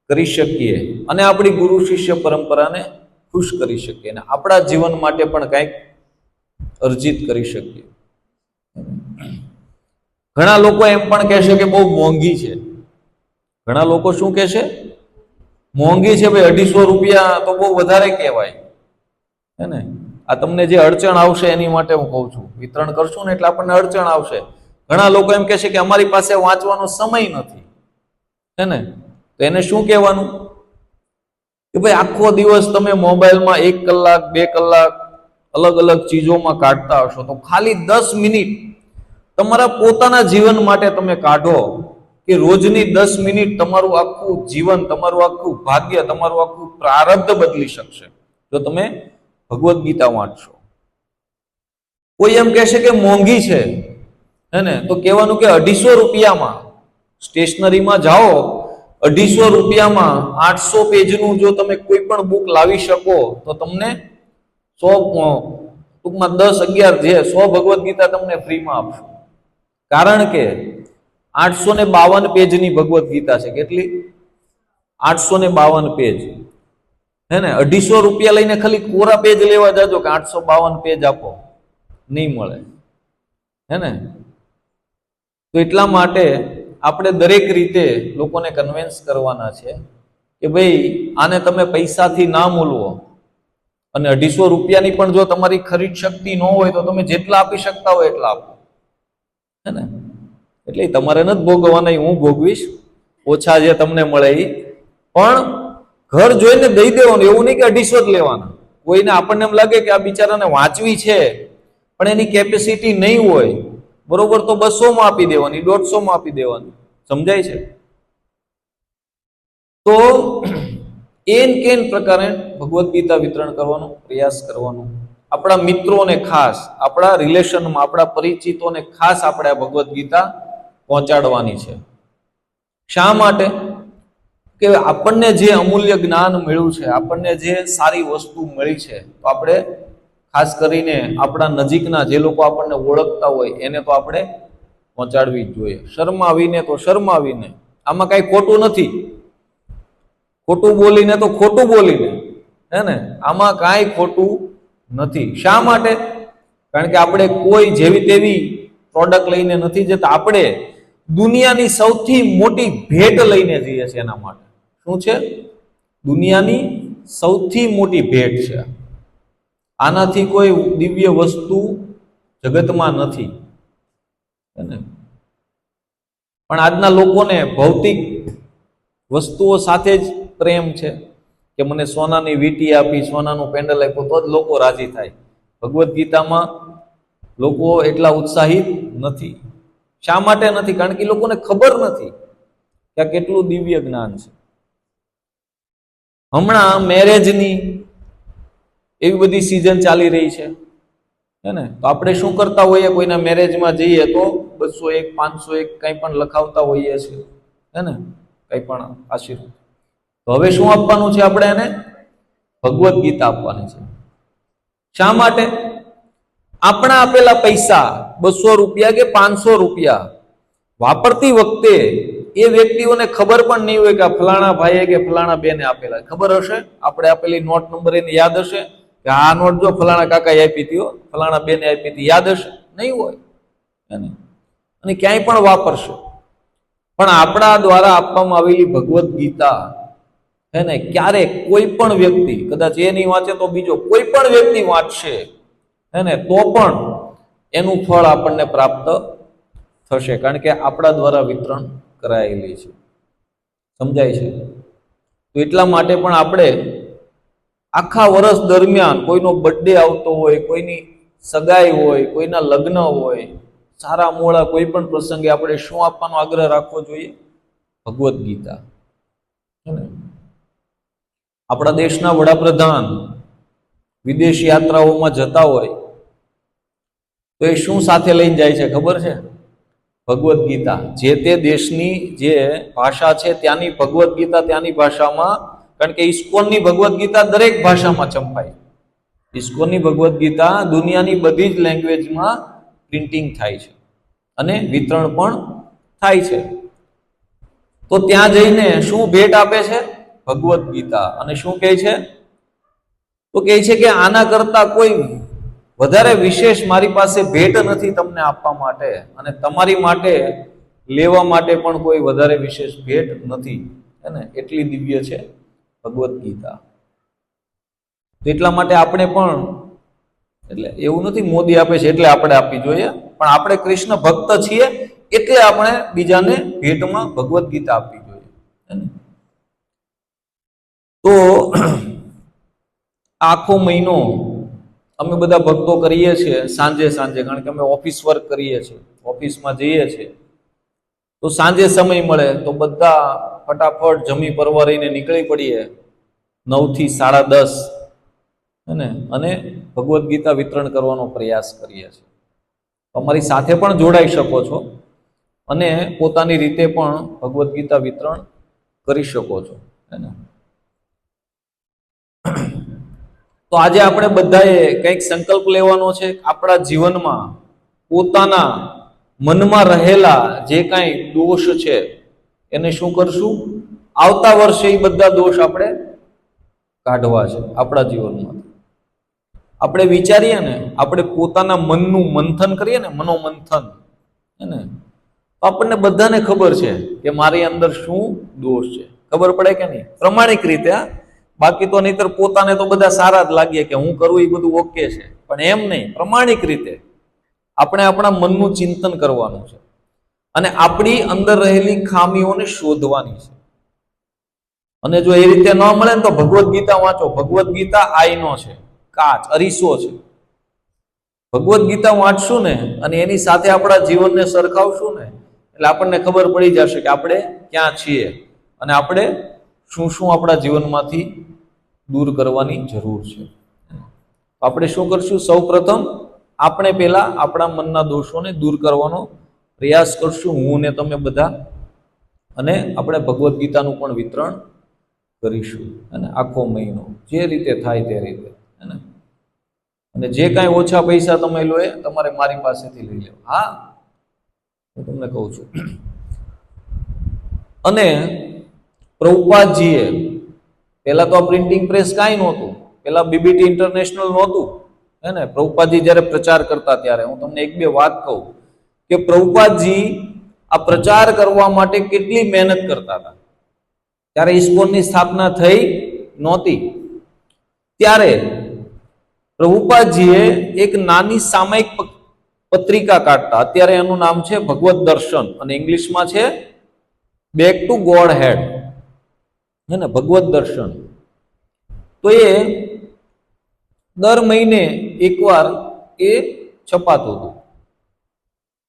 કરી શકીએ અને આપણી ગુરુ શિષ્ય પરંપરાને ખુશ કરી શકીએ અને આપણા જીવન માટે પણ કંઈક અર્જિત કરી શકીએ. ઘણા લોકો એમ પણ કહેશે કે બહુ મોંઘી છે. ઘણા લોકો શું કહેશે? મોંઘી છે ભાઈ, 250 રૂપિયા તો બહુ વધારે કહેવાય, હે ને. આ તમને જે અડચણ આવશે એની માટે હું કહું છું, વિતરણ કરશું ને એટલે આપણને અડચણ આવશે. ઘણા લોકો એમ કહેશે કે અમારી પાસે વાંચવાનો સમય નથી, હે ને. તો એને શું કહેવાનું? કે ભાઈ આખો દિવસ તમે મોબાઈલમાં 1 કલાક 2 કલાક અલગ અલગ ચીજોમાં કાઢતા હશો, તો ખાલી 10 મિનિટ તમારા પોતાના જીવન માટે તમે કાઢો કે રોજની 10 મિનિટ તમારું આખું જીવન, તમારું આખું ભાગ્ય, તમારું આખું પ્રારબ્ધ બદલી શકશે જો તમે ભગવદ્ ગીતા વાંચશો. કોઈ એમ કહેશે કે મોંઘી છે, હે ને, તો કહેવાનું કે 250 રૂપિયામાં સ્ટેશનરીમાં જાઓ, 250 રૂપિયામાં 800 પેજનું જો તમે કોઈ પણ બુક લાવી શકો તો તમને 100 ટૂંકમાં 10, 11 જે 100 ભગવદ્ ગીતા તમને ફ્રીમાં આપશો. કારણ કે 852 પેજની ભગવદ્ ગીતા છે. કેટલી? 852 પેજ, હે ને. 250 રૂપિયા લઈને ખાલી કોરા પેજ લેવા જાજો કે 852 પેજ આપો, નહીં મળે, હે ને. તો એટલા માટે આપણે દરેક રીતે લોકોને કન્વિન્સ કરવાના છે કે ભાઈ આને તમે પૈસાથી ના મૂલવો, અને 250 રૂપિયાની પણ જો તમારી ખરીદ શક્તિ ન હોય તો તમે જેટલા આપી શકતા હોય એટલા આપો, હે ને. એટલે તમારે નથી ભોગવવાના, હું ભોગવીશ, ઓછા જે તમને મળે એ. પણ ઘર જોઈને દઈ દેવાનું, એવું નહીં કે 250 જ લેવાના. કોઈને આપણને એમ લાગે કે આ બિચારાને વાંચવી છે પણ એની કેપેસિટી નહીં હોય, બરોબર, તો 200 માં આપી દેવાની, 150 માં આપી દેવાની. સમજાય છે? તો એન કેન પ્રકારે ભગવદ્ ગીતા વિતરણ કરવાનો પ્રયાસ કરવાનો. આપણા મિત્રોને ખાસ, આપણા રિલેશનમાં, આપણા પરિચિતોને ખાસ આપણે આ ભગવદ્ ગીતા પહોંચાડવાની છે. શા માટે? કે આપણને જે અમૂલ્ય જ્ઞાન મળ્યું છે, આપણને જે સારી વસ્તુ મળી છે, તો આપણે ખાસ કરીને આપણા નજીકના જે લોકો આપણને ઓળખતા હોય એને તો આપણે પહોંચાડવી જ જોઈએ. શરમાવીને તો શરમાવીને, આમાં કાંઈ ખોટું નથી. ખોટું બોલીને તો ખોટું બોલીને, હે ને, આમાં કાંઈ ખોટું નથી. શા માટે? કારણ કે આપણે કોઈ જેવી તેવી પ્રોડક્ટ લઈને નથી જતા, આપણે દુનિયાની સૌથી મોટી ભેટ લઈને જઈએ છીએ. એના માટે શું છે? દુનિયાની સૌથી મોટી ભેટ છે. આનાથી કોઈ દિવ્ય વસ્તુ જગતમાં નથી, ને. પણ આજના લોકોને ભૌતિક વસ્તુઓ સાથે જ પ્રેમ છે કે મને સોનાની વીંટી આપી, સોનાનું પેન્ડલ આપ્યું તો જ લોકો રાજી થાય. ભગવદ્ ગીતામાં લોકો એટલા ઉત્સાહિત નથી. શા માટે નથી? કારણ કે લોકોને ખબર નથી કે આ કેટલું દિવ્ય જ્ઞાન છે. હમણાં મેરેજની એવી બધી સિઝન ચાલી રહી છે, હે ને. તો આપણે શું કરતા હોઈએ? કોઈના મેરેજમાં જઈએ તો 201, 501 કંઈ પણ લખાવતા હોઈએ છીએ, હે ને, કંઈ પણ આશીર્વાદ. તો હવે શું આપવાનું છે? આપણે એને ભગવદ્ ગીતા આપવાની છે. શા માટે? આપણા આપેલા પૈસા 200 રૂપિયા કે 500 રૂપિયા વાપરતી વખતે એ વ્યક્તિઓને ખબર પણ નહીં હોય કે આ ફલાણા ભાઈએ કે ફલાણા બેને આપેલા. ખબર હશે, આપણે આપેલી નોટ નંબર એને યાદ હશે કે આ નોટ જો ફલાણા કાકાએ આપી હતી, ફલાણા બેને આપી હતી, યાદ હશે? નહીં હોય, અને ક્યાંય પણ વાપરશો. પણ આપણા દ્વારા આપવામાં આવેલી ભગવદ્ ગીતા, હે ને, ક્યારેક કોઈ પણ વ્યક્તિ, કદાચ એ નહીં વાંચે તો બીજો કોઈ પણ વ્યક્તિ વાંચશે, હે ને, તો પણ એનું ફળ આપણને પ્રાપ્ત થશે. કારણ કે આપણા દ્વારા વિતરણ કરાયેલી છે. સમજાય છે? તો એટલા માટે પણ આપણે આખા વર્ષ દરમિયાન કોઈનો બર્થડે આવતો હોય, કોઈની સગાઈ હોય, કોઈના લગ્ન હોય, સારા મોળા કોઈ પણ પ્રસંગે આપણે શું આપવાનો આગ્રહ રાખવો જોઈએ? ભગવદ્ ગીતા. આપણા દેશના વડાપ્રધાન વિદેશ યાત્રાઓમાં જતા હોય તો એ શું સાથે લઈને જાય છે ખબર છે? ભગવદ્ ગીતા. જે તે દેશની જે ભાષા છે ત્યાંની ભગવદ્ ગીતા ત્યાંની ભાષામાં, કારણ કે ઇસ્કોનની ભગવદ્ ગીતા દરેક ભાષામાં છપાય. ઇસ્કોનની ભગવદ્ ગીતા દુનિયાની બધી જ લેંગ્વેજમાં પ્રિન્ટિંગ થાય છે અને વિતરણ પણ થાય છે. તો ત્યાં જઈને શું ભેટ આપે છે? ભગવદ્ ગીતા. અને શું કહે છે? તો કહે છે કે આના કરતા કોઈ વધારે વિશેષ મારી પાસે ભેટ નથી તમને આપવા માટે, અને તમારી માટે લેવા માટે પણ કોઈ વધારે વિશેષ ભેટ નથી, હે ને. એટલી દિવ્ય છે ભગવદ્ ગીતા. એટલા માટે આપણે પણ, એટલે એવું નથી મોદી આપે છે એટલે આપણે આપવી જોઈએ, પણ આપણે કૃષ્ણ ભક્ત છીએ એટલે આપણે બીજાને ભેટમાં ભગવદ્ ગીતા આપવી જોઈએ. તો આખો મહિનો અમે બધા ભક્તો કરીએ છીએ સાંજે સાંજે, કારણ કે અમે ઓફિસ વર્ક કરીએ છીએ, ઓફિસમાં જઈએ છીએ. તો સાંજે સમય મળે તો બધા ફટાફટ જમી પરવારીને નીકળી પડીએ 9 થી 10:30, ને અને ભગવદ્ ગીતા વિતરણ કરવાનો પ્રયાસ કરીએ છીએ. તમારી સાથે પણ જોડાઈ શકો છો અને પોતાની રીતે પણ ભગવદ્ ગીતા વિતરણ કરી શકો છો, હે ને. તો આજે આપણે બધાએ કંઈક સંકલ્પ લેવાનો છે. આપણા જીવનમાં પોતાના મનમાં રહેલા જે કાંઈ દોષ છે એને શું કરશું? આવતા વર્ષે એ બધા દોષ આપણે કાઢવા છે આપણા જીવનમાં. આપણે વિચારીએ ને, આપણે પોતાના મનનું મંથન કરીએ ને, મનોમંથન, હે ને, તો આપણને બધાને ખબર છે કે મારી અંદર શું દોષ છે. ખબર પડે કે નહીં? પ્રમાણિક રીતે, બાકી તો નહીતર પોતાને તો બધા સારા જ લાગીએ કે હું કરું એ બધું ઓકે છે, પણ એમ નહીં. પ્રમાણિક રીતે આપણે આપણા મનનું ચિંતન કરવાનું છે અને આપણી અંદર રહેલી ખામીઓને શોધવાની છે. અને જો એ રીતે ન મળે ને તો ભગવદ્ ગીતા વાંચો. ભગવદ્ ગીતા આઈનો છે, કાચ, અરીસો છે. ભગવદ્ ગીતા વાંચશું ને અને એની સાથે આપણા જીવનને સરખાવશું ને એટલે આપણને ખબર પડી જશે કે આપણે ક્યાં છીએ અને આપણે શું શું આપણા જીવનમાંથી દૂર કરવાની જરૂર છે. આપણે શું કરશું? સૌ પ્રથમ આપણે પહેલા આપણા મનના દોષોને દૂર કરવાનો પ્રયાસ કરશું, હું ને તમે બધા. અને આપણે ભગવદ્ ગીતાનું પણ વિતરણ કરીશું, અને આખો મહિનો જે રીતે થાય તે રીતે, હે ને. અને જે કાંઈ ઓછા પૈસા તમે લો એ તમારે મારી પાસેથી લઈ લેવા. હા, હું તમને કહું છું. અને પ્રભુપાદજીએ પહેલા તો આ પ્રિન્ટિંગ પ્રેસ કાંઈ નહોતું, પહેલા બીબીટી ઇન્ટરનેશનલ નહોતું, હે ને. પ્રભુપાદજી જ્યારે પ્રચાર કરતા ત્યારે હું તમને એક બે વાત કહું કે પ્રભુપાદજી આ પ્રચાર કરવા માટે કેટલી મહેનત કરતા હતા. ત્યારે ઇસ્કોનની સ્થાપના થઈ નહોતી. ત્યારે પ્રભુપાદજીએ એક નાની સામયિક પત્રિકા કાઢતા. અત્યારે એનું નામ છે ભગવત દર્શન અને ઇંગ્લિશમાં છે બેક ટુ ગોડ હેડ, હે ને, ભગવત દર્શન. તો એ દર મહિને એકવાર એ છપાતું હતું.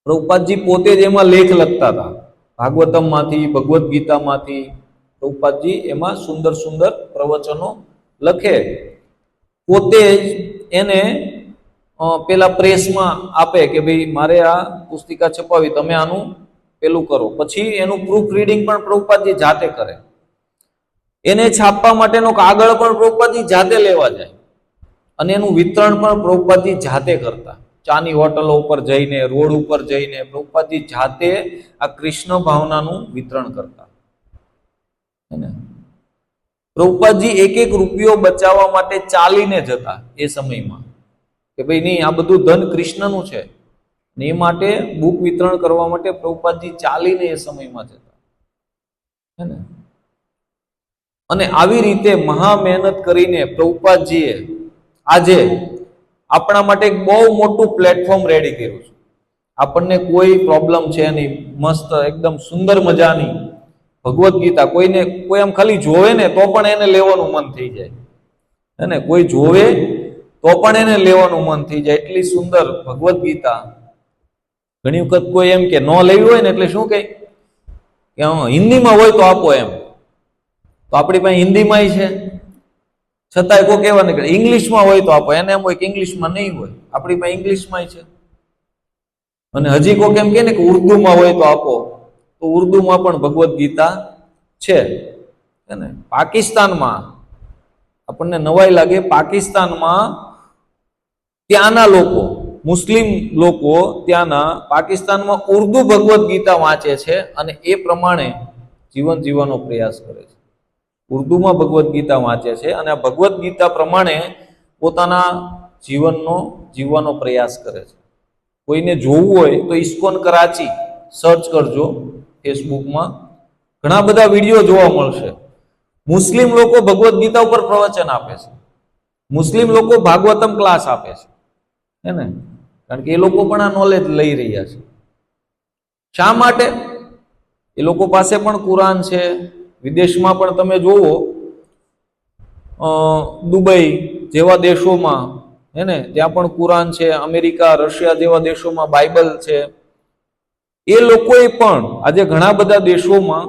પ્રભુપાદજી પોતે જ એમાં લેખ લખતા હતા, ભાગવતમમાંથી, ભગવદ્ ગીતામાંથી. પ્રભુપાદજી એમાં સુંદર સુંદર પ્રવચનો લખે, પોતે જ એને પેલા પ્રેસમાં આપે કે ભાઈ મારે આ પુસ્તિકા છપાવી, તમે આનું પેલું કરો. પછી એનું પ્રૂફ રીડિંગ પણ પ્રભુપાદજી જાતે કરે. એને છાપવા માટેનો કાગળ પણ પ્રભુપાદજી જાતે લેવા જાય અને એનું વિતરણ પણ પ્રભુપાદજી જાતે કરતા. ચાની હોટલો ઉપર જઈને, રોડ ઉપર જઈને પ્રભુપાદજી જાતે આ કૃષ્ણ ભાવનાનું વિતરણ કરતા. પ્રભુપાદજી એક એક રૂપિયો બચાવવા માટે ચાલીને જતા એ સમયમાં, કે ભાઈ નહીં, આ બધું ધન કૃષ્ણનું છે, ને એ માટે બુક વિતરણ કરવા માટે પ્રભુપાદજી ચાલીને એ સમયમાં જતા, હે ને. અને આવી રીતે મહા મહેનત કરીને પ્રભુપાદજીએ આજે આપણા માટે એક બહુ મોટું પ્લેટફોર્મ રેડી કર્યું છે. આપણને કોઈ પ્રોબ્લેમ છે નહીં, મસ્ત એકદમ સુંદર મજાની ભગવદ્ ગીતા. કોઈને કોઈ આમ ખાલી જોવે ને તો પણ એને લેવાનું મન થઈ જાય, હે ને. કોઈ જોવે તો પણ એને લેવાનું મન થઈ જાય, એટલી સુંદર ભગવદ્ ગીતા. ઘણી વખત કોઈ એમ કે ન લેવી હોય ને એટલે શું કહે કે હિન્દીમાં હોય તો આપો એમ. તો આપણી પાસે હિન્દીમાં છે, છતાંય કોઈ કહેવા નીકળે ઇંગ્લિશમાં હોય તો આપો. એને એમ હોય કે ઇંગ્લિશમાં નહીં હોય, આપણી પાસે ઇંગ્લિશમાં છે. અને હજી કોઈ એમ કે ને કે ઉર્દુમાં હોય તો આપો, તો ઉર્દુમાં પણ ભગવદ્ ગીતા છે, હે ને. પાકિસ્તાનમાં આપણને નવાઈ લાગે, પાકિસ્તાનમાં ત્યાંના લોકો, મુસ્લિમ લોકો ત્યાંના પાકિસ્તાનમાં ઉર્દુ ભગવદ્ ગીતા વાંચે છે અને એ પ્રમાણે જીવન જીવવાનો પ્રયાસ કરે છે. ઉર્દુમાં ભગવદ્ ગીતા વાંચે છે અને આ ભગવદ્ ગીતા પ્રમાણે પોતાના જીવનનો જીવવાનો પ્રયાસ કરે છે. કોઈને જોવું હોય તો ઇસ્કોન કરાચી સર્ચ કરજો ફેસબુકમાં, ઘણા બધા વિડીયો જોવા મળશે. મુસ્લિમ લોકો ભગવદ્ ગીતા ઉપર પ્રવચન આપે છે, મુસ્લિમ લોકો ભાગવતમ ક્લાસ આપે છે, હે ને. કારણ કે એ લોકો પણ આ નોલેજ લઈ રહ્યા છે. શા માટે? એ લોકો પાસે પણ કુરાન છે. વિદેશમાં પણ તમે જોવો, દુબઈ જેવા દેશોમાં, હે ને, ત્યાં પણ કુરાન છે. અમેરિકા, રશિયા જેવા દેશોમાં બાઇબલ છે. એ લોકોએ પણ આજે ઘણા બધા દેશોમાં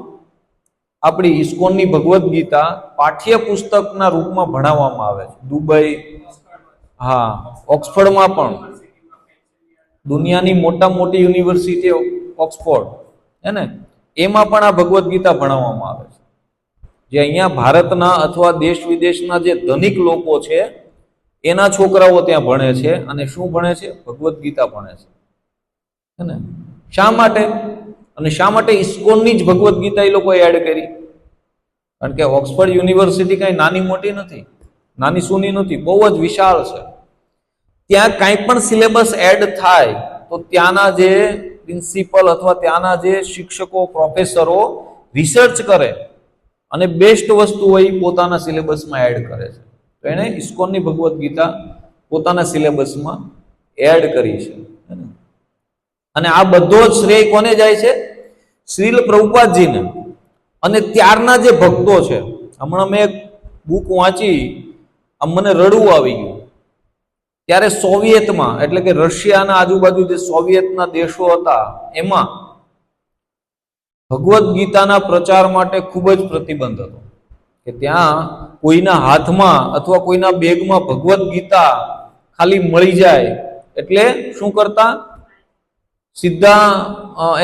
આપણી ઇસ્કોનની ભગવદ્ ગીતા પાઠ્ય પુસ્તકના રૂપમાં ભણાવવામાં આવે છે. દુબઈ, હા, ઓક્સફર્ડમાં પણ, દુનિયાની મોટી યુનિવર્સિટી ઓક્સફોર્ડ હે ને, એમાં પણ આ ભગવદ્ ગીતા ભણાવવામાં આવે છે. જે અહીંયા ભારતના અથવા દેશ વિદેશના જે ધનિક લોકો છે એના છોકરાઓ ત્યાં ભણે છે. અને શું ભણે છે? ભગવદ્ ગીતા ભણે છે, હે ને. શા માટે? અને શા માટે ઇસ્કોનની જ ભગવદ્ ગીતા એ લોકોએ એડ કરી? કારણ કે ઓક્સફર્ડ યુનિવર્સિટી કઈ નાની મોટી નથી, નાની સૂની નથી, બહુ જ વિશાળ છે. ત્યાં કાંઈ પણ સિલેબસ એડ થાય તો ત્યાંના જે પ્રિન્સિપલ અથવા ત્યાંના જે શિક્ષકો, પ્રોફેસરો રિસર્ચ કરે અને બેસ્ટ વસ્તુ હોય પોતાના સિલેબસમાં એડ કરે છે. તો એણે ઇસ્કોનની ભગવદ્ ગીતા પોતાના સિલેબસમાં એડ કરી છે. અને આ બધો જ શ્રેય કોને જાય છે? શ્રીલ પ્રભુપાદજીને. અને ત્યારના જે ભક્તો છે, હમણાં મેં એક બુક વાંચી, આમ મને રડવું આવી ગયું. ત્યારે સોવિયતમાં, એટલે કે રશિયાના આજુબાજુ જે સોવિયતના દેશો હતા એમાં ભગવદ્ ગીતાના પ્રચાર માટે ખૂબ જ પ્રતિબંધ હતો. કે ત્યાં કોઈના હાથમાં અથવા કોઈના બેગમાં ભગવદ્ ગીતા ખાલી મળી જાય એટલે શું કરતા? સીધા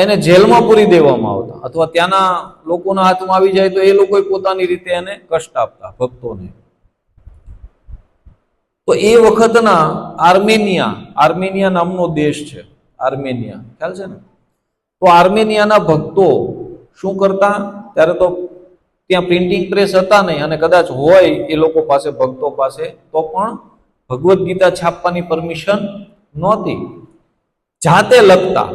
એને જેલમાં પૂરી દેવામાં આવતા, અથવા ત્યાંના લોકોના હાથમાં આવી જાય તો એ લોકો પોતાની રીતે એને કષ્ટ આપતા ભક્તોને. તો એ વખતના આર્મેનિયા નામનો દેશ છે, આર્મેનિયા, ખ્યાલ છે ને? તો આર્મેનિયાના ભક્તો શું કરતા? ત્યારે તો ત્યાં પ્રિન્ટિંગ પ્રેસ હતા નહીં, અને કદાચ હોય એ લોકો પાસે, ભક્તો પાસે, તો પણ ભગવદ્ ગીતા છાપવાની પરમિશન નહોતી. જાતે લખતા,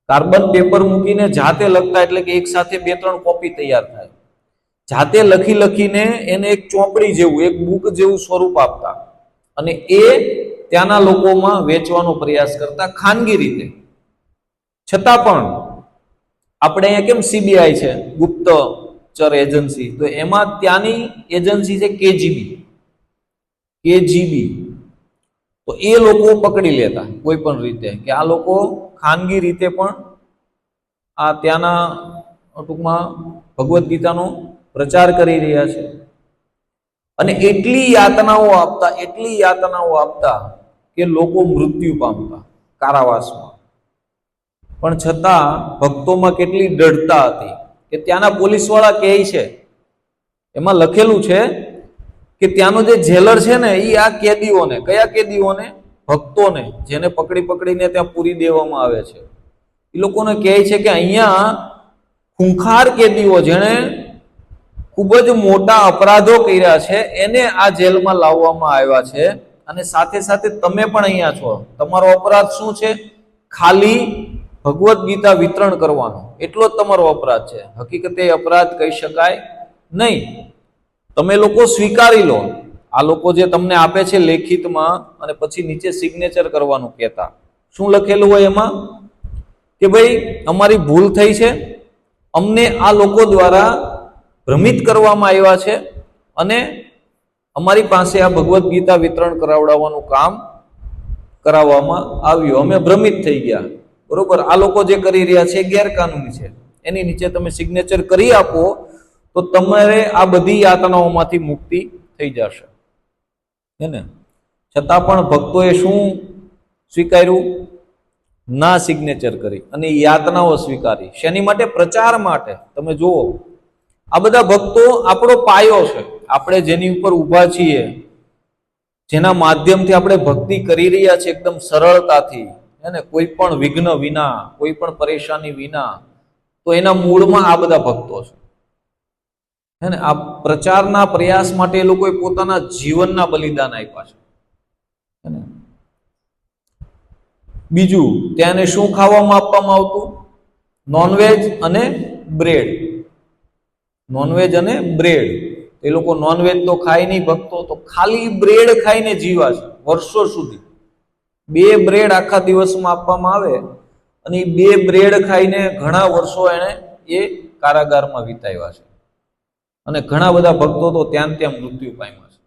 કાર્બન પેપર મૂકીને જાતે લખતા, એટલે કે એક સાથે 2-3 કોપી તૈયાર થાય. જાતે લખીને એને એક ચોપડી જેવું, એક બુક જેવું સ્વરૂપ આપતા, અને એ ત્યાંના લોકોમાં વેચવાનો પ્રયાસ કરતા ખાનગી રીતે. છતાં પણ આપણે અહીંયા કેમ CBI છે, ગુપ્તચર એજન્સી, તો એમાં ત્યાંની એજન્સી છે KGB. તો એ લોકો પકડી લેતા કોઈ પણ રીતે કે આ લોકો ખાનગી રીતે પણ આ ત્યાંના ટૂંકમાં ભગવદ્ ગીતાનો પ્રચાર કરી રહ્યા છે. અને એટલી યાતનાઓ આપતા કે લોકો મૃત્યુ પામતા કારાવાસમાં. પણ છતાં ભક્તોમાં કેટલી દૃઢતા હતી કે ત્યાંના પોલીસવાળા કહે છે, એમાં લખેલું છે કે ત્યાંનો જે જેલર છે ને, એ આ કેદીઓને, કયા કેદીઓને? ભક્તોને, જેને પકડીને ત્યાં પૂરી દેવામાં આવે છે, એ લોકોને કહે છે કે અહીંયા ખૂંખાર કેદીઓ, જેણે ખૂબ જ મોટા અપરાધો કર્યા છે, એને આ જેલમાં લાવવામાં આવ્યા છે. અને સાથે સાથે તમે પણ અહીંયા છો. તમારો અપરાધ શું છે? ખાલી ભગવદ્ ગીતા વિતરણ કરવાનો, એટલો જ તમારો અપરાધ છે. હકીકતે અપરાધ કહી શકાય નહીં. તમે લોકો સ્વીકારી લો. આ લોકો જે તમને આપે છે લેખિતમાં, અને પછી નીચે સિગ્નેચર કરવાનું કહેતા. શું લખેલું હોય એમાં? કે ભાઈ અમારી ભૂલ થઈ છે, અમને આ લોકો દ્વારા ભ્રમિત કરવામાં આવ્યા છે, અને અમારી પાસે આ ભગવદ્ ગીતા વિતરણ કરાવડાવવાનું કામ કરાવવામાં આવ્યું, અમે ભ્રમિત થઈ ગયા. બરોબર? આ લોકો જે કરી રહ્યા છે ગેરકાનૂની છે. એની નીચે તમે સિગ્નેચર કરી આપો તો તમારે આ બધી યાતનાઓમાંથી મુક્તિ થઈ જશે, હે ને? છતાં પણ ભક્તોએ શું સ્વીકાર્યું? ના સિગ્નેચર કરી અને યાતનાઓ સ્વીકારી. શેની માટે? પ્રચાર માટે. તમે જુઓ, આ બધા ભક્તો આપણો પાયો છે. આપણે જેની ઉપર ઊભા છીએ, જેના માધ્યમથી આપણે ભક્તિ કરી રહ્યા છીએ એકદમ સરળતાથી, હે ને, કોઈ પણ વિઘ્ન વિના, કોઈ પણ પરેશાની વિના, તો એના મૂળમાં આ બધા ભક્તો છે, હે ને. આ પ્રચારના પ્રયાસ માટે એ લોકોએ પોતાના જીવનના બલિદાન આપ્યા છે, હે ને. બીજું, ત્યાં શું ખાવામાં આપવામાં આવતું? નોનવેજ અને બ્રેડ. નોનવેજ અને બ્રેડ. એ લોકો નોનવેજ તો ખાય નહીં ભક્તો, તો ખાલી બ્રેડ ખાઈને જીવા છે વર્ષો સુધી. 2 બ્રેડ આખા દિવસમાં આપવામાં આવે, અને 2 બ્રેડ ખાઈને ઘણા વર્ષો એને એ કારાગારમાં વિતાવ્યા છે. અને ઘણા બધા ભક્તો તો ત્યાં મૃત્યુ પામ્યા છે.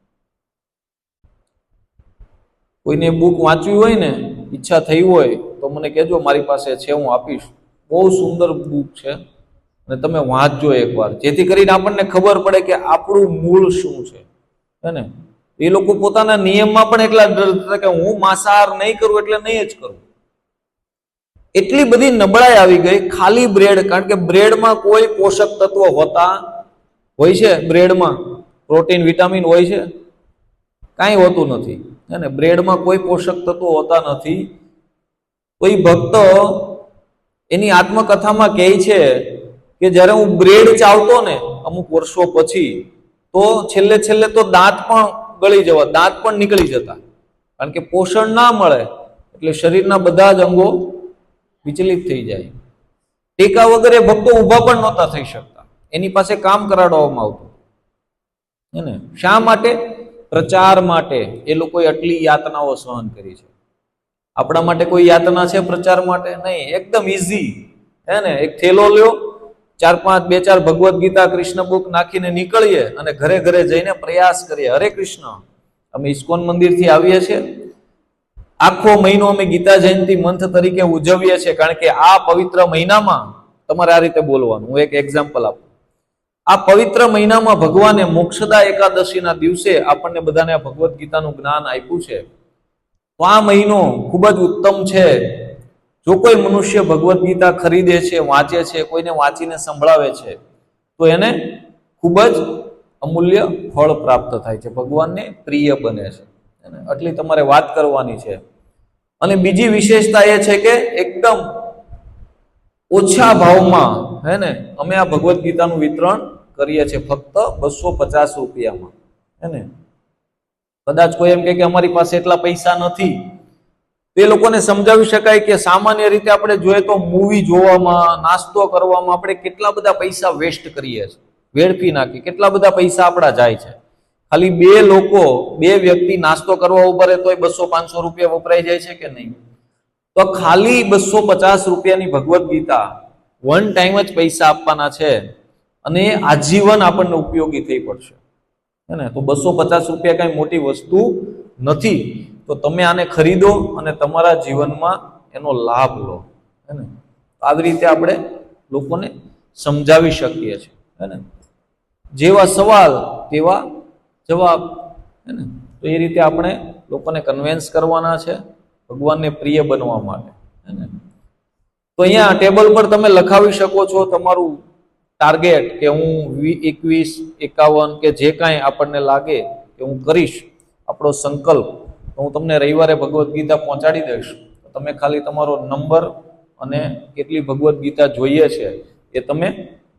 કોઈને બુક વાંચવી હોય ને, ઈચ્છા થઈ હોય તો મને કહેજો, મારી પાસે છે, હું આપીશ. બહુ સુંદર બુક છે અને તમે વાંચજો એકવાર, જેથી કરીને આપણને ખબર પડે કે આપણું મૂળ શું છે, હે ને? એ લોકો પોતાના નિયમમાં પણ એટલા ડરતા કે હું માંસાહાર નહીં કરું એટલે નહીં જ કરું. એટલી બધી નબળાઈ આવી ગઈ ખાલી બ્રેડ, કારણ કે બ્રેડમાં કોઈ પોષક તત્વો હોતા હોય છે? બ્રેડમાં પ્રોટીન વિટામિન હોય છે? કાંઈ હોતું નથી, હે ને? બ્રેડમાં કોઈ પોષક તત્વો હોતા નથી. કોઈ ભક્ત એની આત્મકથામાં કહે છે કે જ્યારે હું બ્રેડ ચાવતો ને અમુક વર્ષો પછી, તો છેલ્લે છેલ્લે તો દાંત પણ ગળી જવા, દાંત પણ નીકળી જતા, કારણ કે પોષણ ના મળે એટલે શરીરના બધા જ અંગો વિચલિત થઈ જાય. ટેકા વગર એ ભક્તો ઊભા પણ નહોતા થઈ શકતા, એની પાસે કામ કરાવવામાં આવતું, હે ને? શા માટે? પ્રચાર માટે એ લોકોએ આટલી યાતનાઓ સહન કરી છે. આપણા માટે કોઈ યાતના છે પ્રચાર માટે? નહીં, એકદમ ઈઝી, હે ને? એક થેલો લ્યો, 4 ભગવદ્ ગીતા કૃષ્ણ બુક નાખીને નીકળીએ અને ઘરે ઘરે જઈને પ્રયાસ કરીએ, હરે કૃષ્ણ. અમે ઇસ્કોન મંદિરથી આવીએ છીએ, આખો મહિનો અમે ગીતા જયંતિ મંથ તરીકે ઉજવીએ છીએ, કારણ કે આ પવિત્ર મહિનામાં તમારે આ રીતે બોલવાનું. હું એક એક્ઝામ્પલ આપું. આ પવિત્ર મહિનામાં ભગવાને મોક્ષદા એકાદશીના દિવસે આપણને બધાને આ ભગવદ્ ગીતાનું જ્ઞાન આપ્યું છે. તો આ મહિનો ખૂબ જ ઉત્તમ છે. જો કોઈ મનુષ્ય ભગવદ્ ગીતા ખરીદે છે, વાંચે છે, કોઈને વાંચીને સંભળાવે છે, તો એને ખૂબ જ અમૂલ્ય ફળ પ્રાપ્ત થાય છે, ભગવાનને પ્રિય બને છે. એટલી તમારે વાત કરવાની છે. અને બીજી વિશેષતા એ છે કે એકદમ ઓછા ભાવમાં, હે ને, અમે આ ભગવદ્ ગીતાનું વિતરણ કરીએ છીએ, ફક્ત 250 રૂપિયામાં, હે ને? કદાચ કોઈ એમ કે અમારી પાસે એટલા પૈસા નથી, તે લોકોને સમજાવી શકાય કે સામાન્ય રીતે આપણે જોઈએ તો મૂવી જોવામાં, નાસ્તો કરવામાં આપણે કેટલા બધા પૈસા વેસ્ટ કરીએ છીએ, વેડફી નાખી, કેટલા બધા પૈસા આપણા જાય છે. ખાલી 2 લોકો, 2 વ્યક્તિ નાસ્તો કરવા ઉભા રહે તોય 200-500 રૂપિયા વપરાઈ જાય છે કે નહીં? તો ખાલી 250 રૂપિયાની ભગવદ્ ગીતા વન ટાઈમ જ પૈસા આપવાના છે અને આજીવન આપણને ઉપયોગી થઈ પડશે, હે ને? તો 250 રૂપિયા કઈ મોટી વસ્તુ નથી. તો તમે આને ખરીદો અને તમારા જીવનમાં એનો લાભ લો, હે ને? આવી રીતે આપણે લોકોને સમજાવી શકીએ છીએ, હે ને? જેવા સવાલ તેવા જવાબ, હે ને? તો એ રીતે આપણે લોકોને કન્વિન્સ કરવાના છે ભગવાનને પ્રિય બનવા માટે, હે ને? તો અહીંયા ટેબલ પર તમે લખાવી શકો છો તમારું ટાર્ગેટ, કે હું 21, 51 કે જે કાંઈ આપણને લાગે કે હું કરીશ, આપણો સંકલ્પ. તો હું તમને રવિવારે ભગવદ્ ગીતા પહોંચાડી દઈશ. તમે ખાલી તમારો નંબર અને કેટલી ભગવદ્ ગીતા જોઈએ છે એ તમે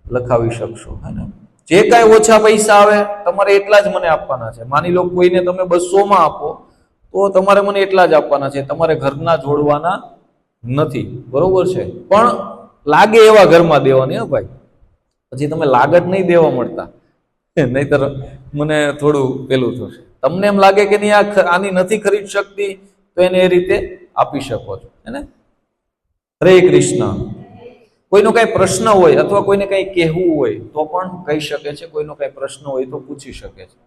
લખાવી શકશો, હે ને? જે કાંઈ ઓછા પૈસા આવે તમારે એટલા જ મને આપવાના છે. માની લો કોઈને તમે 200માં આપો તો તમારે મને એટલા જ આપવાના છે, તમારે ઘરના જોડવાના નથી, બરોબર છે? પણ લાગે એવા ઘરમાં દેવાની, હે ભાઈ. પછી તમે લાગત નહીં દેવા મળતા, નહીતર મને થોડું પેલું થશે. તમને એમ લાગે કે નહીં આની નથી ખરીદ શકતી, તો એને એ રીતે આપી શકો છો, હે ને? હરે કૃષ્ણ. કોઈનો કઈ પ્રશ્ન હોય અથવા કોઈને કઈ કહેવું હોય તો પણ કહી શકે છે, કોઈનો કઈ પ્રશ્ન હોય તો પૂછી શકે છે.